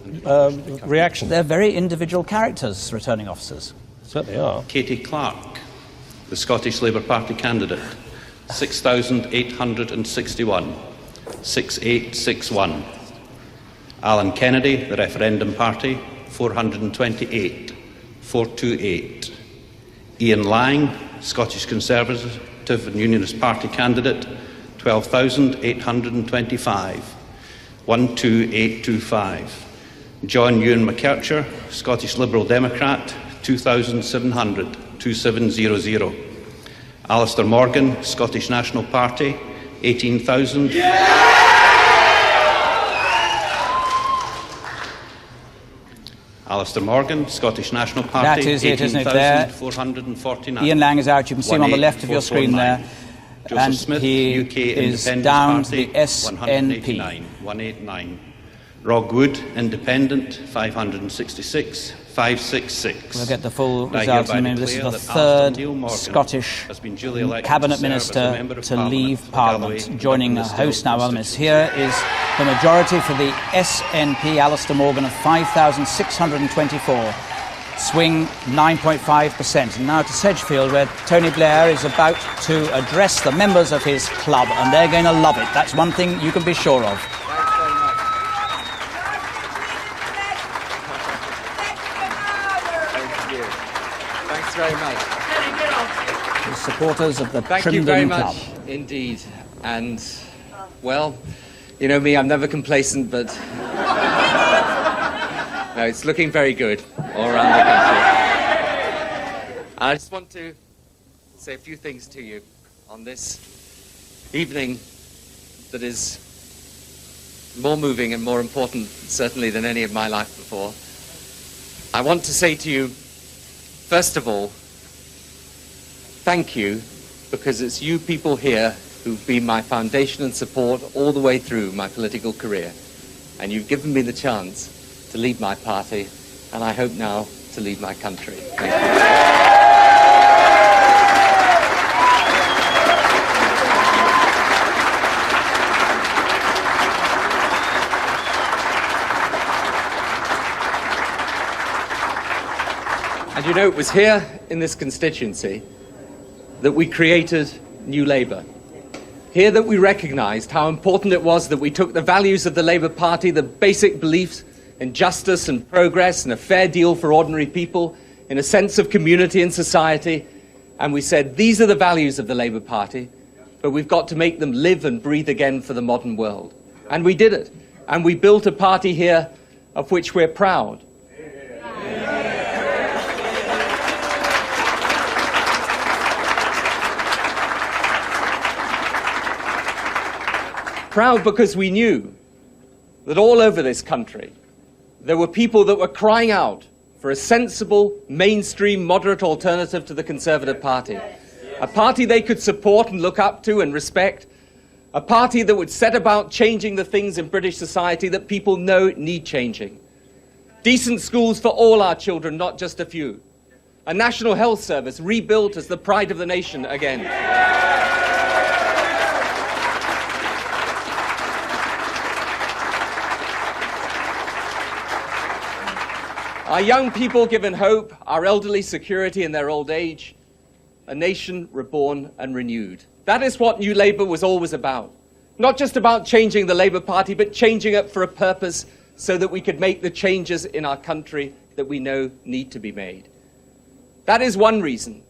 reaction. They're very individual characters, returning officers. Certainly are. Katie Clark, the Scottish Labour Party candidate, 6,861. 6861. Alan Kennedy, the Referendum Party, 428. 428. Ian Lang, Scottish Conservative and Unionist Party candidate, 12,825. 12825. John Ewan McKercher, Scottish Liberal Democrat, 2,700. 2700. Alistair Morgan, Scottish National Party, 18,000. Alistair Morgan, Scottish National Party, that is it, isn't it? There. 18,449. Ian Lang is out. You can see him on the left of your screen there. Joseph and Smith, he UK is Independence down Party, to the SNP. 189. Rogwood, Independent, 566. 566. We'll get the full results in a minute. This is the third Scottish Cabinet Minister to leave Parliament. Joining a host now, here is the majority for the SNP, Alistair Morgan, of 5,624. Swing 9.5%. And now to Sedgefield, where Tony Blair is about to address the members of his club, and they're going to love it. That's one thing you can be sure of. Very much. The supporters of the Thank Trindon you very Club. much indeed. And, well, you know me, I'm never complacent, but no, it's looking very good all around the country. I just want to say a few things to you on this evening that is more moving and more important, certainly, than any of my life before. I want to say to you, first of all, thank you, because it's you people here who've been my foundation and support all the way through my political career. And you've given me the chance to lead my party, and I hope now to lead my country. Thank you. And you know, it was here in this constituency that we created New Labour. Here that we recognised how important it was that we took the values of the Labour Party, the basic beliefs in justice and progress and a fair deal for ordinary people, in a sense of community and society, and we said, these are the values of the Labour Party, but we've got to make them live and breathe again for the modern world. And we did it. And we built a party here of which we're proud. Proud because we knew that all over this country there were people that were crying out for a sensible, mainstream, moderate alternative to the Conservative Party. A party they could support and look up to and respect. A party that would set about changing the things in British society that people know need changing. Decent schools for all our children, not just a few. A national health service rebuilt as the pride of the nation again. Our young people given hope, our elderly security in their old age, a nation reborn and renewed. That is what New Labour was always about. Not just about changing the Labour Party, but changing it for a purpose so that we could make the changes in our country that we know need to be made. That is one reason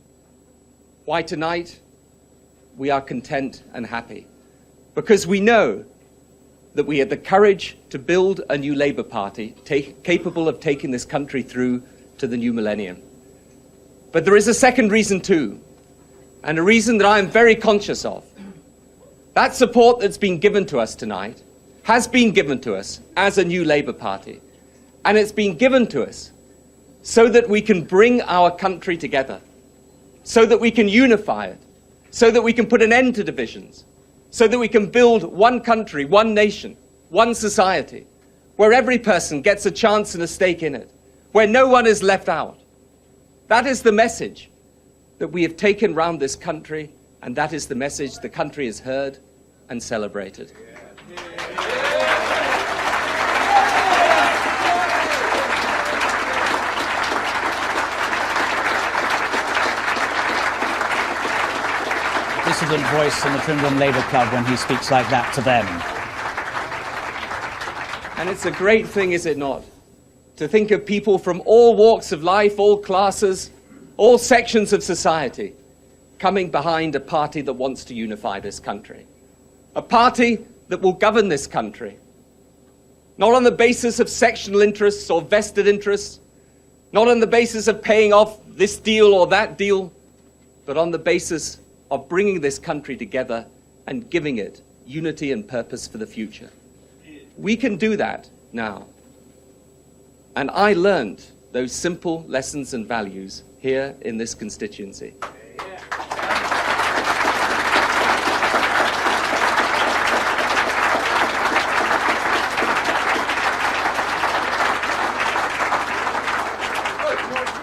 why tonight we are content and happy. Because we know that we had the courage to build a new Labour Party capable of taking this country through to the new millennium. But there is a second reason too, and a reason that I am very conscious of. That support that's been given to us tonight has been given to us as a new Labour Party, and it's been given to us so that we can bring our country together, so that we can unify it, so that we can put an end to divisions, so that we can build one country, one nation, one society, where every person gets a chance and a stake in it, where no one is left out. That is the message that we have taken round this country, and that is the message the country has heard and celebrated. Dissident voice in the Trindon Labour Club when he speaks like that to them. And it's a great thing, is it not, to think of people from all walks of life, all classes, all sections of society, coming behind a party that wants to unify this country. A party that will govern this country, not on the basis of sectional interests or vested interests, not on the basis of paying off this deal or that deal, but on the basis of bringing this country together and giving it unity and purpose for the future. We can do that now. And I learned those simple lessons and values here in this constituency.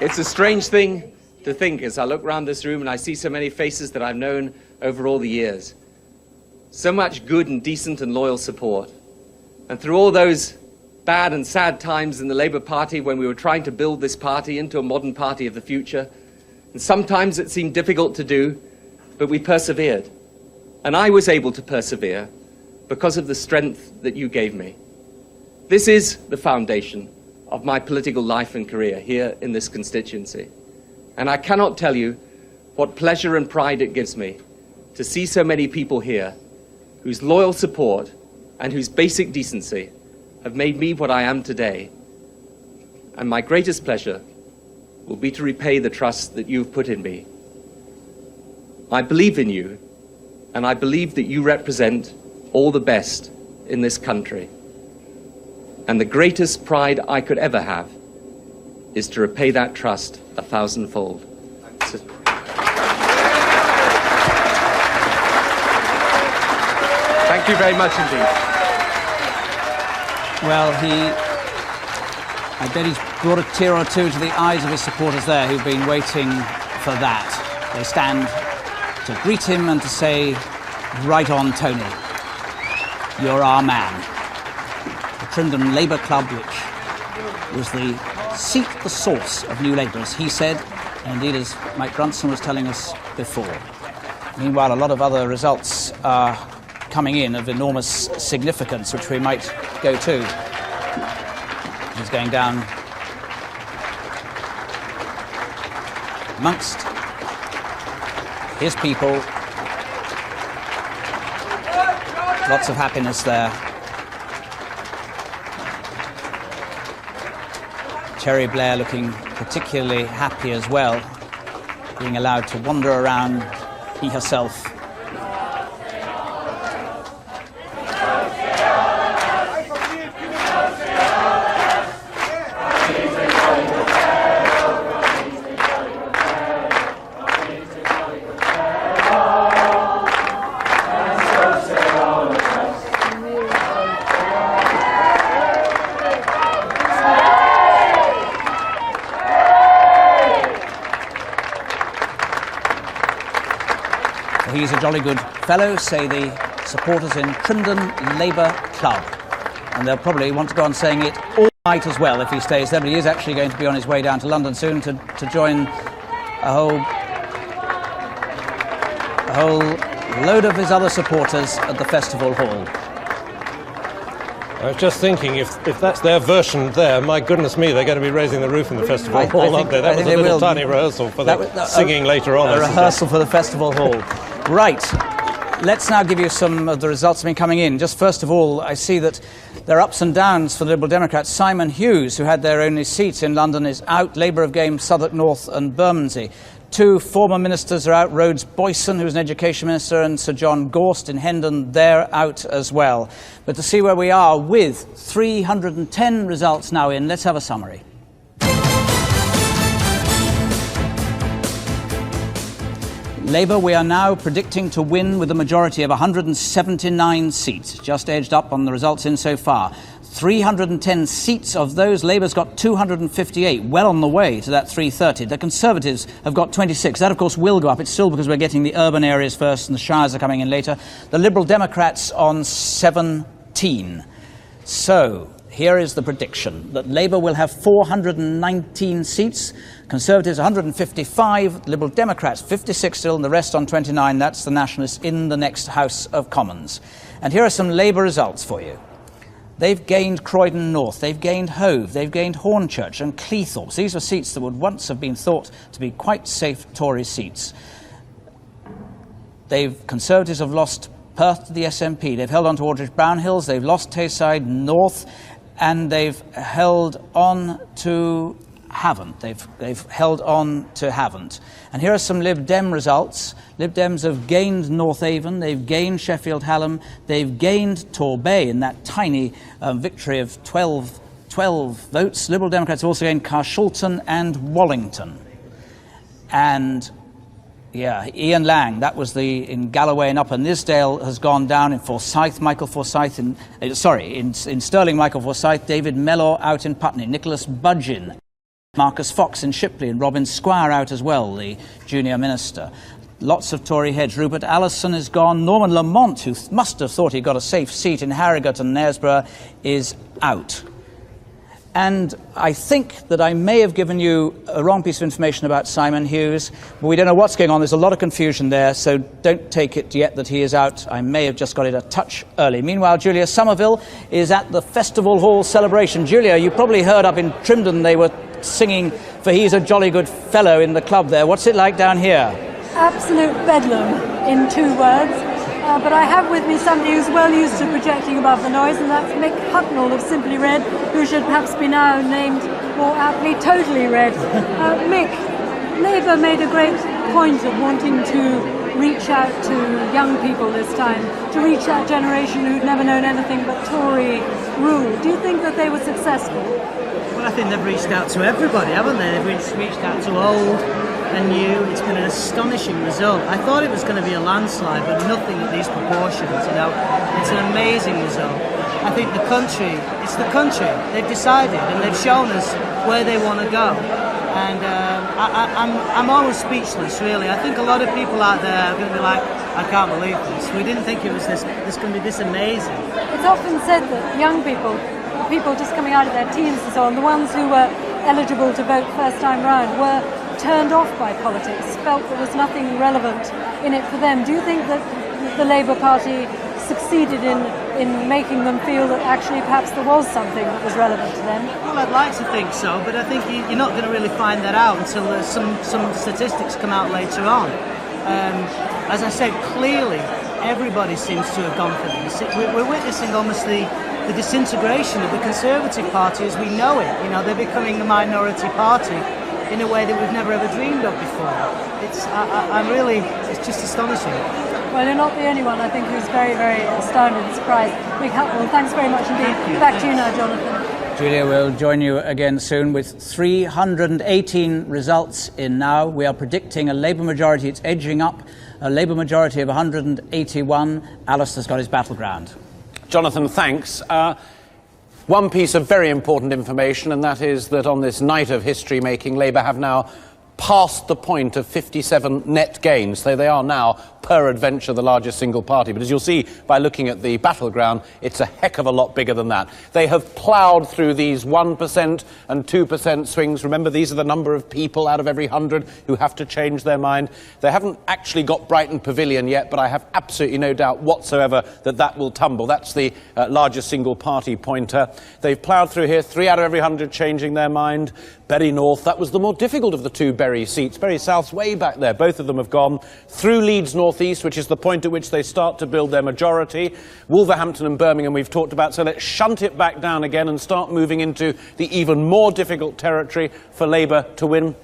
It's a strange thing to think as I look around this room and I see so many faces that I've known over all the years. So much good and decent and loyal support. And through all those bad and sad times in the Labour Party when we were trying to build this party into a modern party of the future, and sometimes it seemed difficult to do, but we persevered. And I was able to persevere because of the strength that you gave me. This is the foundation of my political life and career here in this constituency. And I cannot tell you what pleasure and pride it gives me to see so many people here whose loyal support and whose basic decency have made me what I am today. And my greatest pleasure will be to repay the trust that you've put in me. I believe in you, and I believe that you represent all the best in this country. And the greatest pride I could ever have is to repay that trust 1,000-fold. Thank you very much indeed. Well, I bet he's brought a tear or two to the eyes of his supporters there who've been waiting for that. They stand to greet him and to say, right on, Tony. You're our man. The Trindon Labour Club, which was the seat, the source of New Labour, as he said, and indeed as Mike Brunson was telling us before. Meanwhile, a lot of other results are coming in of enormous significance, which we might go to. He's going down amongst his people. Lots of happiness there. Cherie Blair looking particularly happy as well, being allowed to wander around, he herself. He's a jolly good fellow, say the supporters in Trindon Labour Club. And they'll probably want to go on saying it all night as well if he stays there, but he is actually going to be on his way down to London soon to join a whole load of his other supporters at the Festival Hall. I was just thinking, if that's their version there, my goodness me, they're going to be raising the roof in the Festival Hall, aren't they? That was a little tiny rehearsal for the singing later on. A rehearsal for the Festival Hall. Right, let's now give you some of the results that have been coming in. Just first of all, I see that there are ups and downs for the Liberal Democrats. Simon Hughes, who had their only seat in London, is out. Labour have gained Southwark North and Bermondsey. Two former ministers are out. Rhodes Boyson, who's an education minister, and Sir John Gorst in Hendon, they're out as well. But to see where we are with 310 results now in, let's have a summary. Labour, we are now predicting to win with a majority of 179 seats, just edged up on the results in so far. 310 seats of those, Labour's got 258, well on the way to that 330. The Conservatives have got 26. That, of course, will go up. It's still because we're getting the urban areas first and the shires are coming in later. The Liberal Democrats on 17. So, here is the prediction, that Labour will have 419 seats, Conservatives 155, Liberal Democrats 56 still, and the rest on 29. That's the Nationalists in the next House of Commons. And here are some Labour results for you. They've gained Croydon North, they've gained Hove, they've gained Hornchurch and Cleethorpes. These were seats that would once have been thought to be quite safe Tory seats. Conservatives have lost Perth to the SNP. They've held on to Aldridge Brownhills, they've lost Tayside North, and they've held on to Havant. They've held on to Havant. And here are some Lib Dem results. Lib Dems have gained North Avon, they've gained Sheffield Hallam, they've gained Torbay in that tiny victory of 12 votes. Liberal Democrats have also gained Carshalton and Wallington. And yeah, Ian Lang, that was in Galloway and Upper Nisdale, has gone down in Forsyth. Michael Forsyth in Stirling, Michael Forsyth. David Mellor out in Putney. Nicholas Budgeon Marcus Fox in Shipley and Robin Squire out as well, the junior minister. Lots of Tory heads. Rupert Allison is gone. Norman Lamont, who must have thought he got a safe seat in Harrogate and Knaresborough, is out. And I think that I may have given you a wrong piece of information about Simon Hughes, but we don't know what's going on. There's a lot of confusion there, so don't take it yet that he is out. I may have just got it a touch early. Meanwhile, Julia Somerville is at the Festival Hall celebration. Julia, you probably heard up in Trimdon they were singing for He's a Jolly Good Fellow in the club there. What's it like down here? Absolute bedlam, in 2 words. But I have with me somebody who's well used to projecting above the noise, and that's Mick Hucknall of Simply Red, who should perhaps be now named more aptly Totally Red. Mick, Labour made a great point of wanting to reach out to young people this time, to reach that generation who'd never known anything but Tory rule. Do you think that they were successful? Well, I think they've reached out to everybody, haven't they? They've reached out to old and new. It's been an astonishing result. I thought it was going to be a landslide, but nothing at these proportions, you know. It's an amazing result. I think it's the country. They've decided and they've shown us where they want to go. And I'm almost speechless, really. I think a lot of people out there are going to be like, I can't believe this. We didn't think it was this going to be this amazing. It's often said that young people just coming out of their teens and so on, the ones who were eligible to vote first time round, were turned off by politics, felt there was nothing relevant in it for them. Do you think that the Labour Party succeeded in making them feel that actually perhaps there was something that was relevant to them? Well, I'd like to think so, but I think you're not going to really find that out until some statistics come out later on. As I said, clearly everybody seems to have gone for this. We're witnessing almost the disintegration of the Conservative Party as we know it. You know, they're becoming a minority party in a way that we've never ever dreamed of before. It's just astonishing. Well, you're not the only one, I think, who's very, very astounded and surprised. Mick Hucknall, thanks very much indeed. Back to you now, Jonathan. Julia will join you again soon with 318 results in now. We are predicting a Labour majority. It's edging up. A Labour majority of 181. Alistair's got his battleground. Jonathan, thanks. One piece of very important information, and that is that on this night of history-making, Labour have now passed the point of 57 net gains, so they are now, per adventure, the largest single party. But as you'll see by looking at the battleground, it's a heck of a lot bigger than that. They have ploughed through these 1% and 2% swings. Remember, these are the number of people out of every 100 who have to change their mind. They haven't actually got Brighton Pavilion yet, but I have absolutely no doubt whatsoever that that will tumble. That's the largest single party pointer. They've ploughed through here, 3 out of every 100 changing their mind. Bury North, that was the more difficult of the 2 Bury seats. Bury South's way back there. Both of them have gone. Through Leeds North East, which is the point at which they start to build their majority. Wolverhampton and Birmingham we've talked about, so let's shunt it back down again and start moving into the even more difficult territory for Labour to win.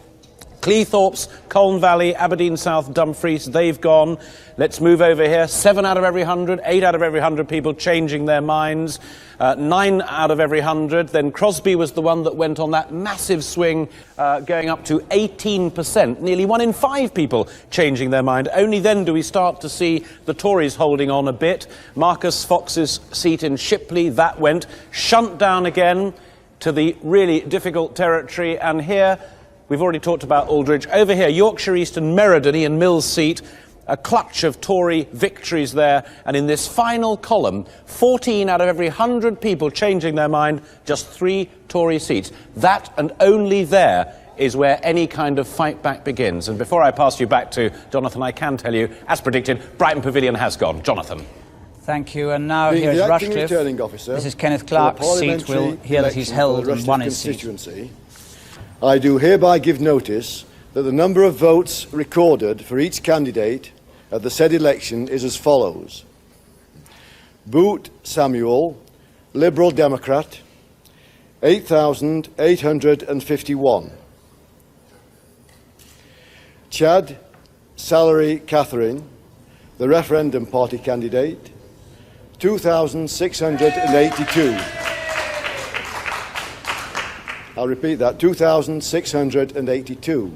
Cleethorpes, Colne Valley, Aberdeen South, Dumfries, they've gone. Let's move over here. 7 out of every 100, 8 out of every 100 people changing their minds. 9 out of every 100. Then Crosby was the one that went on that massive swing, going up to 18%. Nearly 1 in 5 people changing their mind. Only then do we start to see the Tories holding on a bit. Marcus Fox's seat in Shipley, that went. Shunt down again to the really difficult territory. And here, we've already talked about Aldridge. Over here, Yorkshire East and Meriden, Ian Mill's seat. A clutch of Tory victories there. And in this final column, 14 out of every 100 people changing their mind, just 3 Tory seats. That and only there is where any kind of fight back begins. And before I pass you back to Jonathan, I can tell you, as predicted, Brighton Pavilion has gone. Jonathan. Thank you. And now here's Rushcliffe. This is Kenneth Clark's seat. We'll hear that he's held and won his seat. I do hereby give notice that the number of votes recorded for each candidate at the said election is as follows. Boot Samuel, Liberal Democrat, 8,851. Chad Salary Catherine, the Referendum Party candidate, 2,682. I'll repeat that, 2,682.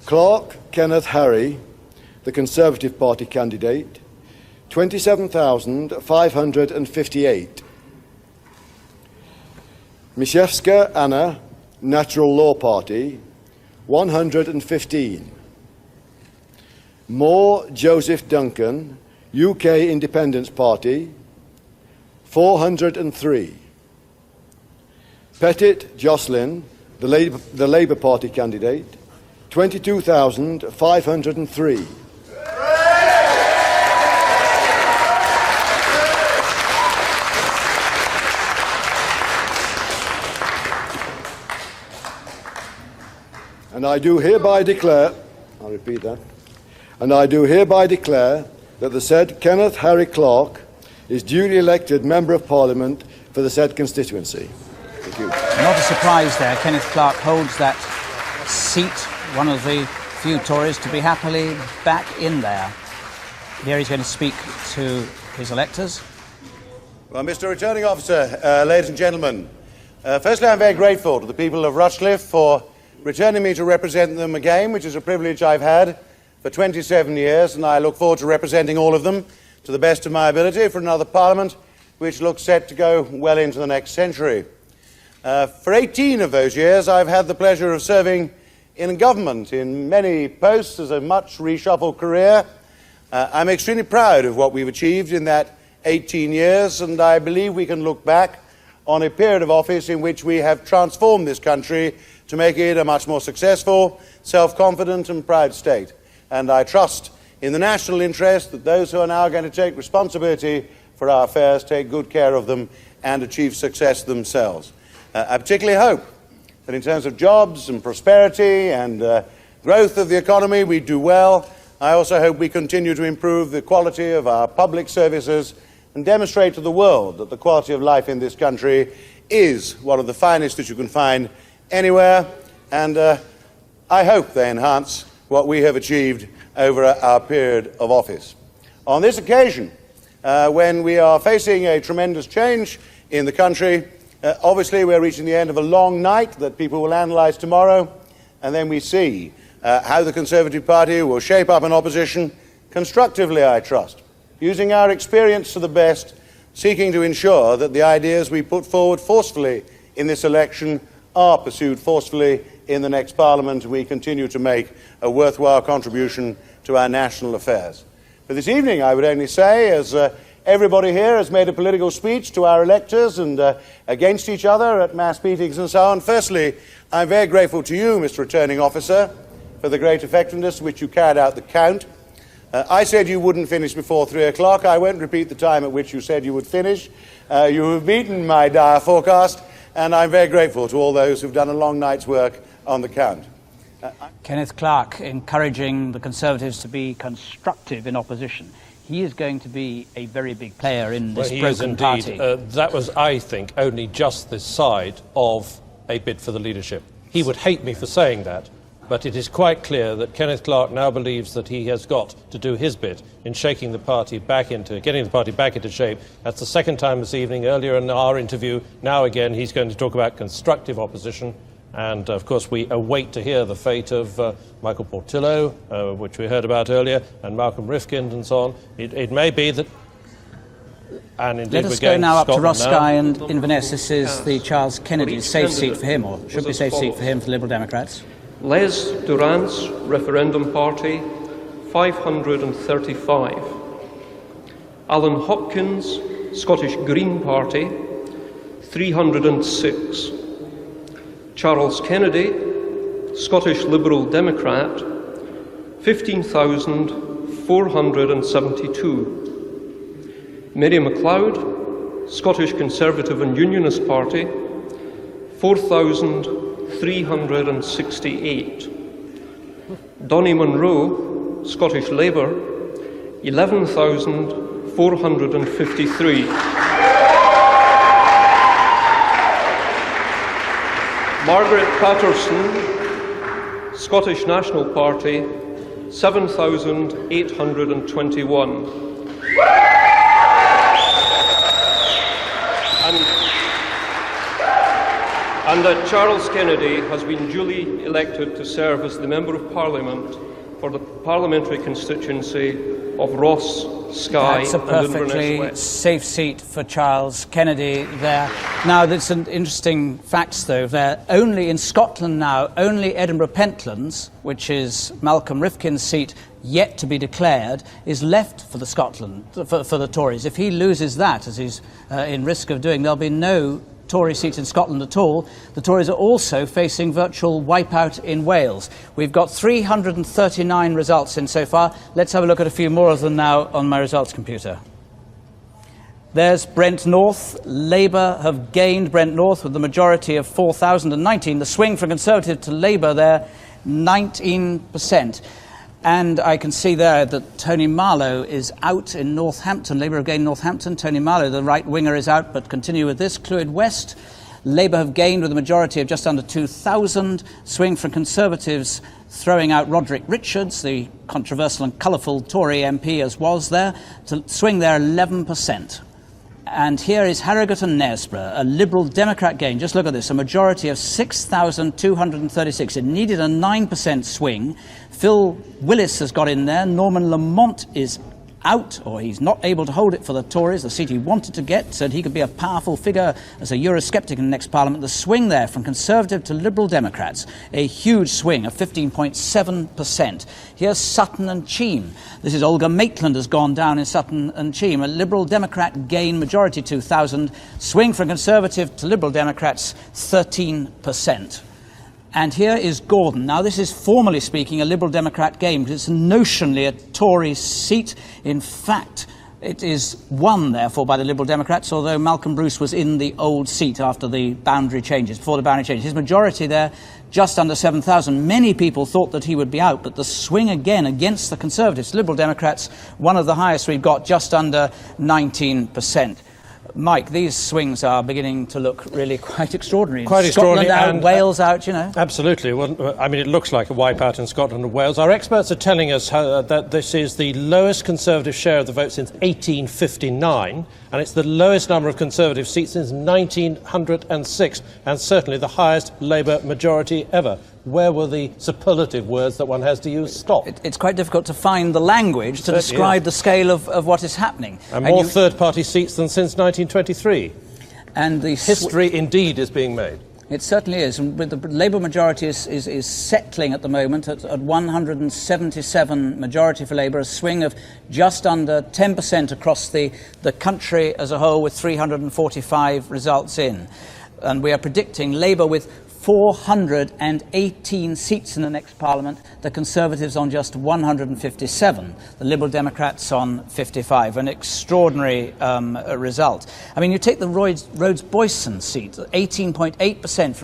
Clark Kenneth Harry, the Conservative Party candidate, 27,558. Misiewska Anna, Natural Law Party, 115. Moore Joseph Duncan, UK Independence Party, 403. Pettit Jocelyn, the Labour Party candidate, 22,503. And I do hereby declare, I'll repeat that, and I do hereby declare that the said Kenneth Harry Clarke is duly elected Member of Parliament for the said constituency. Thank you. Not a surprise there. Kenneth Clarke holds that seat, one of the few Tories to be happily back in there. Here he's going to speak to his electors. Well, Mr. Returning Officer, ladies and gentlemen, firstly I'm very grateful to the people of Rushcliffe for returning me to represent them again, which is a privilege I've had for 27 years, and I look forward to representing all of them to the best of my ability for another Parliament which looks set to go well into the next century. For 18 of those years I've had the pleasure of serving in government in many posts as a much reshuffled career. I'm extremely proud of what we've achieved in that 18 years, and I believe we can look back on a period of office in which we have transformed this country to make it a much more successful, self-confident and proud state. And I trust in the national interest that those who are now going to take responsibility for our affairs take good care of them and achieve success themselves. I particularly hope that in terms of jobs and prosperity and growth of the economy we do well. I also hope we continue to improve the quality of our public services and demonstrate to the world that the quality of life in this country is one of the finest that you can find anywhere, and I hope they enhance what we have achieved over our period of office. On this occasion, when we are facing a tremendous change in the country, obviously we're reaching the end of a long night that people will analyse tomorrow, and then we see how the Conservative Party will shape up an opposition constructively, I trust, using our experience to the best, seeking to ensure that the ideas we put forward forcefully in this election are pursued forcefully in the next Parliament, and we continue to make a worthwhile contribution to our national affairs. For this evening, I would only say, as everybody here has made a political speech to our electors and against each other at mass meetings and so on, firstly, I'm very grateful to you, Mr. Returning Officer, for the great effectiveness which you carried out the count. I said you wouldn't finish before 3 o'clock. I won't repeat the time at which you said you would finish. You have beaten my dire forecast, and I'm very grateful to all those who've done a long night's work on the count. Kenneth Clarke encouraging the Conservatives to be constructive in opposition. He is going to be a very big player in this broken party. That was, I think, only just this side of a bid for the leadership. He would hate me for saying that, but it is quite clear that Kenneth Clarke now believes that he has got to do his bit in getting the party back into shape. That's the second time this evening. Earlier in our interview, now again, he's going to talk about constructive opposition. And, of course, we await to hear the fate of Michael Portillo, which we heard about earlier, and Malcolm Rifkind and so on. It may be that... And indeed, let us go now up to Ross Guy and Inverness. This is the Charles Kennedy safe seat for him, or should be a safe seat for him, for the Liberal Democrats. Les Durant's Referendum Party, 535. Alan Hopkins, Scottish Green Party, 306. Charles Kennedy, Scottish Liberal Democrat, 15,472. Mary MacLeod, Scottish Conservative and Unionist Party, 4,368. Donnie Munro, Scottish Labour, 11,453. Margaret Patterson, Scottish National Party, 7,821. And that Charles Kennedy has been duly elected to serve as the Member of Parliament for the parliamentary constituency of Ross, Skye That's a and Inverness perfectly West. safe seat for Charles Kennedy there. Now, there's some interesting facts, though. There only in Scotland now, only Edinburgh Pentlands, which is Malcolm Rifkin's seat, yet to be declared, is left for the for the Tories. If he loses that, as he's in risk of doing, there'll be no Tory seats in Scotland at all. The Tories are also facing virtual wipeout in Wales. We've got 339 results in so far. Let's have a look at a few more of them now on my results computer. There's Brent North. Labour have gained Brent North with the majority of 4,019. The swing from Conservative to Labour there, 19%. And I can see there that Tony Marlow is out in Northampton. Labour have gained Northampton. Tony Marlow, the right winger, is out, but continue with this. Clwyd West, Labour have gained with a majority of just under 2,000. Swing from Conservatives throwing out Roderick Richards, the controversial and colourful Tory MP as was there, to swing there 11%. And here is Harrogate and Knaresborough, a Liberal Democrat gain. Just look at this, a majority of 6,236. It needed a 9% swing. Phil Willis has got in there. Norman Lamont is out, or he's not able to hold it for the Tories, the seat he wanted to get, so that he could be a powerful figure as a Eurosceptic in the next Parliament. The swing there from Conservative to Liberal Democrats, a huge swing of 15.7%. Here's Sutton and Cheam. This is Olga Maitland has gone down in Sutton and Cheam. A Liberal Democrat gain, majority 2,000. Swing from Conservative to Liberal Democrats, 13%. And here is Gordon. Now, this is formally speaking a Liberal Democrat game, because it's notionally a Tory seat. In fact, it is won, therefore, by the Liberal Democrats, although Malcolm Bruce was in the old seat after the boundary changes, before the boundary changes. His majority there, just under 7,000. Many people thought that he would be out, but the swing again against the Conservatives, Liberal Democrats, one of the highest we've got, just under 19%. Mike, these swings are beginning to look really quite extraordinary. Quite Scotland extraordinary. out, And, Wales out, you know. Absolutely. Well, I mean, it looks like a wipeout in Scotland and Wales. Our experts are telling us that this is the lowest Conservative share of the vote since 1859, and it's the lowest number of Conservative seats since 1906, and certainly the highest Labour majority ever. Where were the superlative words that one has to use? Stop. It's quite difficult to find the language to describe the scale of what is happening. And more third-party seats than since 1923. And the history indeed is being made. It certainly is. And with the Labour majority is settling at the moment at 177 majority for Labour, a swing of just under 10% across the country as a whole, with 345 results in. And we are predicting Labour with 418 seats in the next Parliament, the Conservatives on just 157, the Liberal Democrats on 55. An extraordinary result. I mean, you take the Rhodes-Boyson seat, 18.8%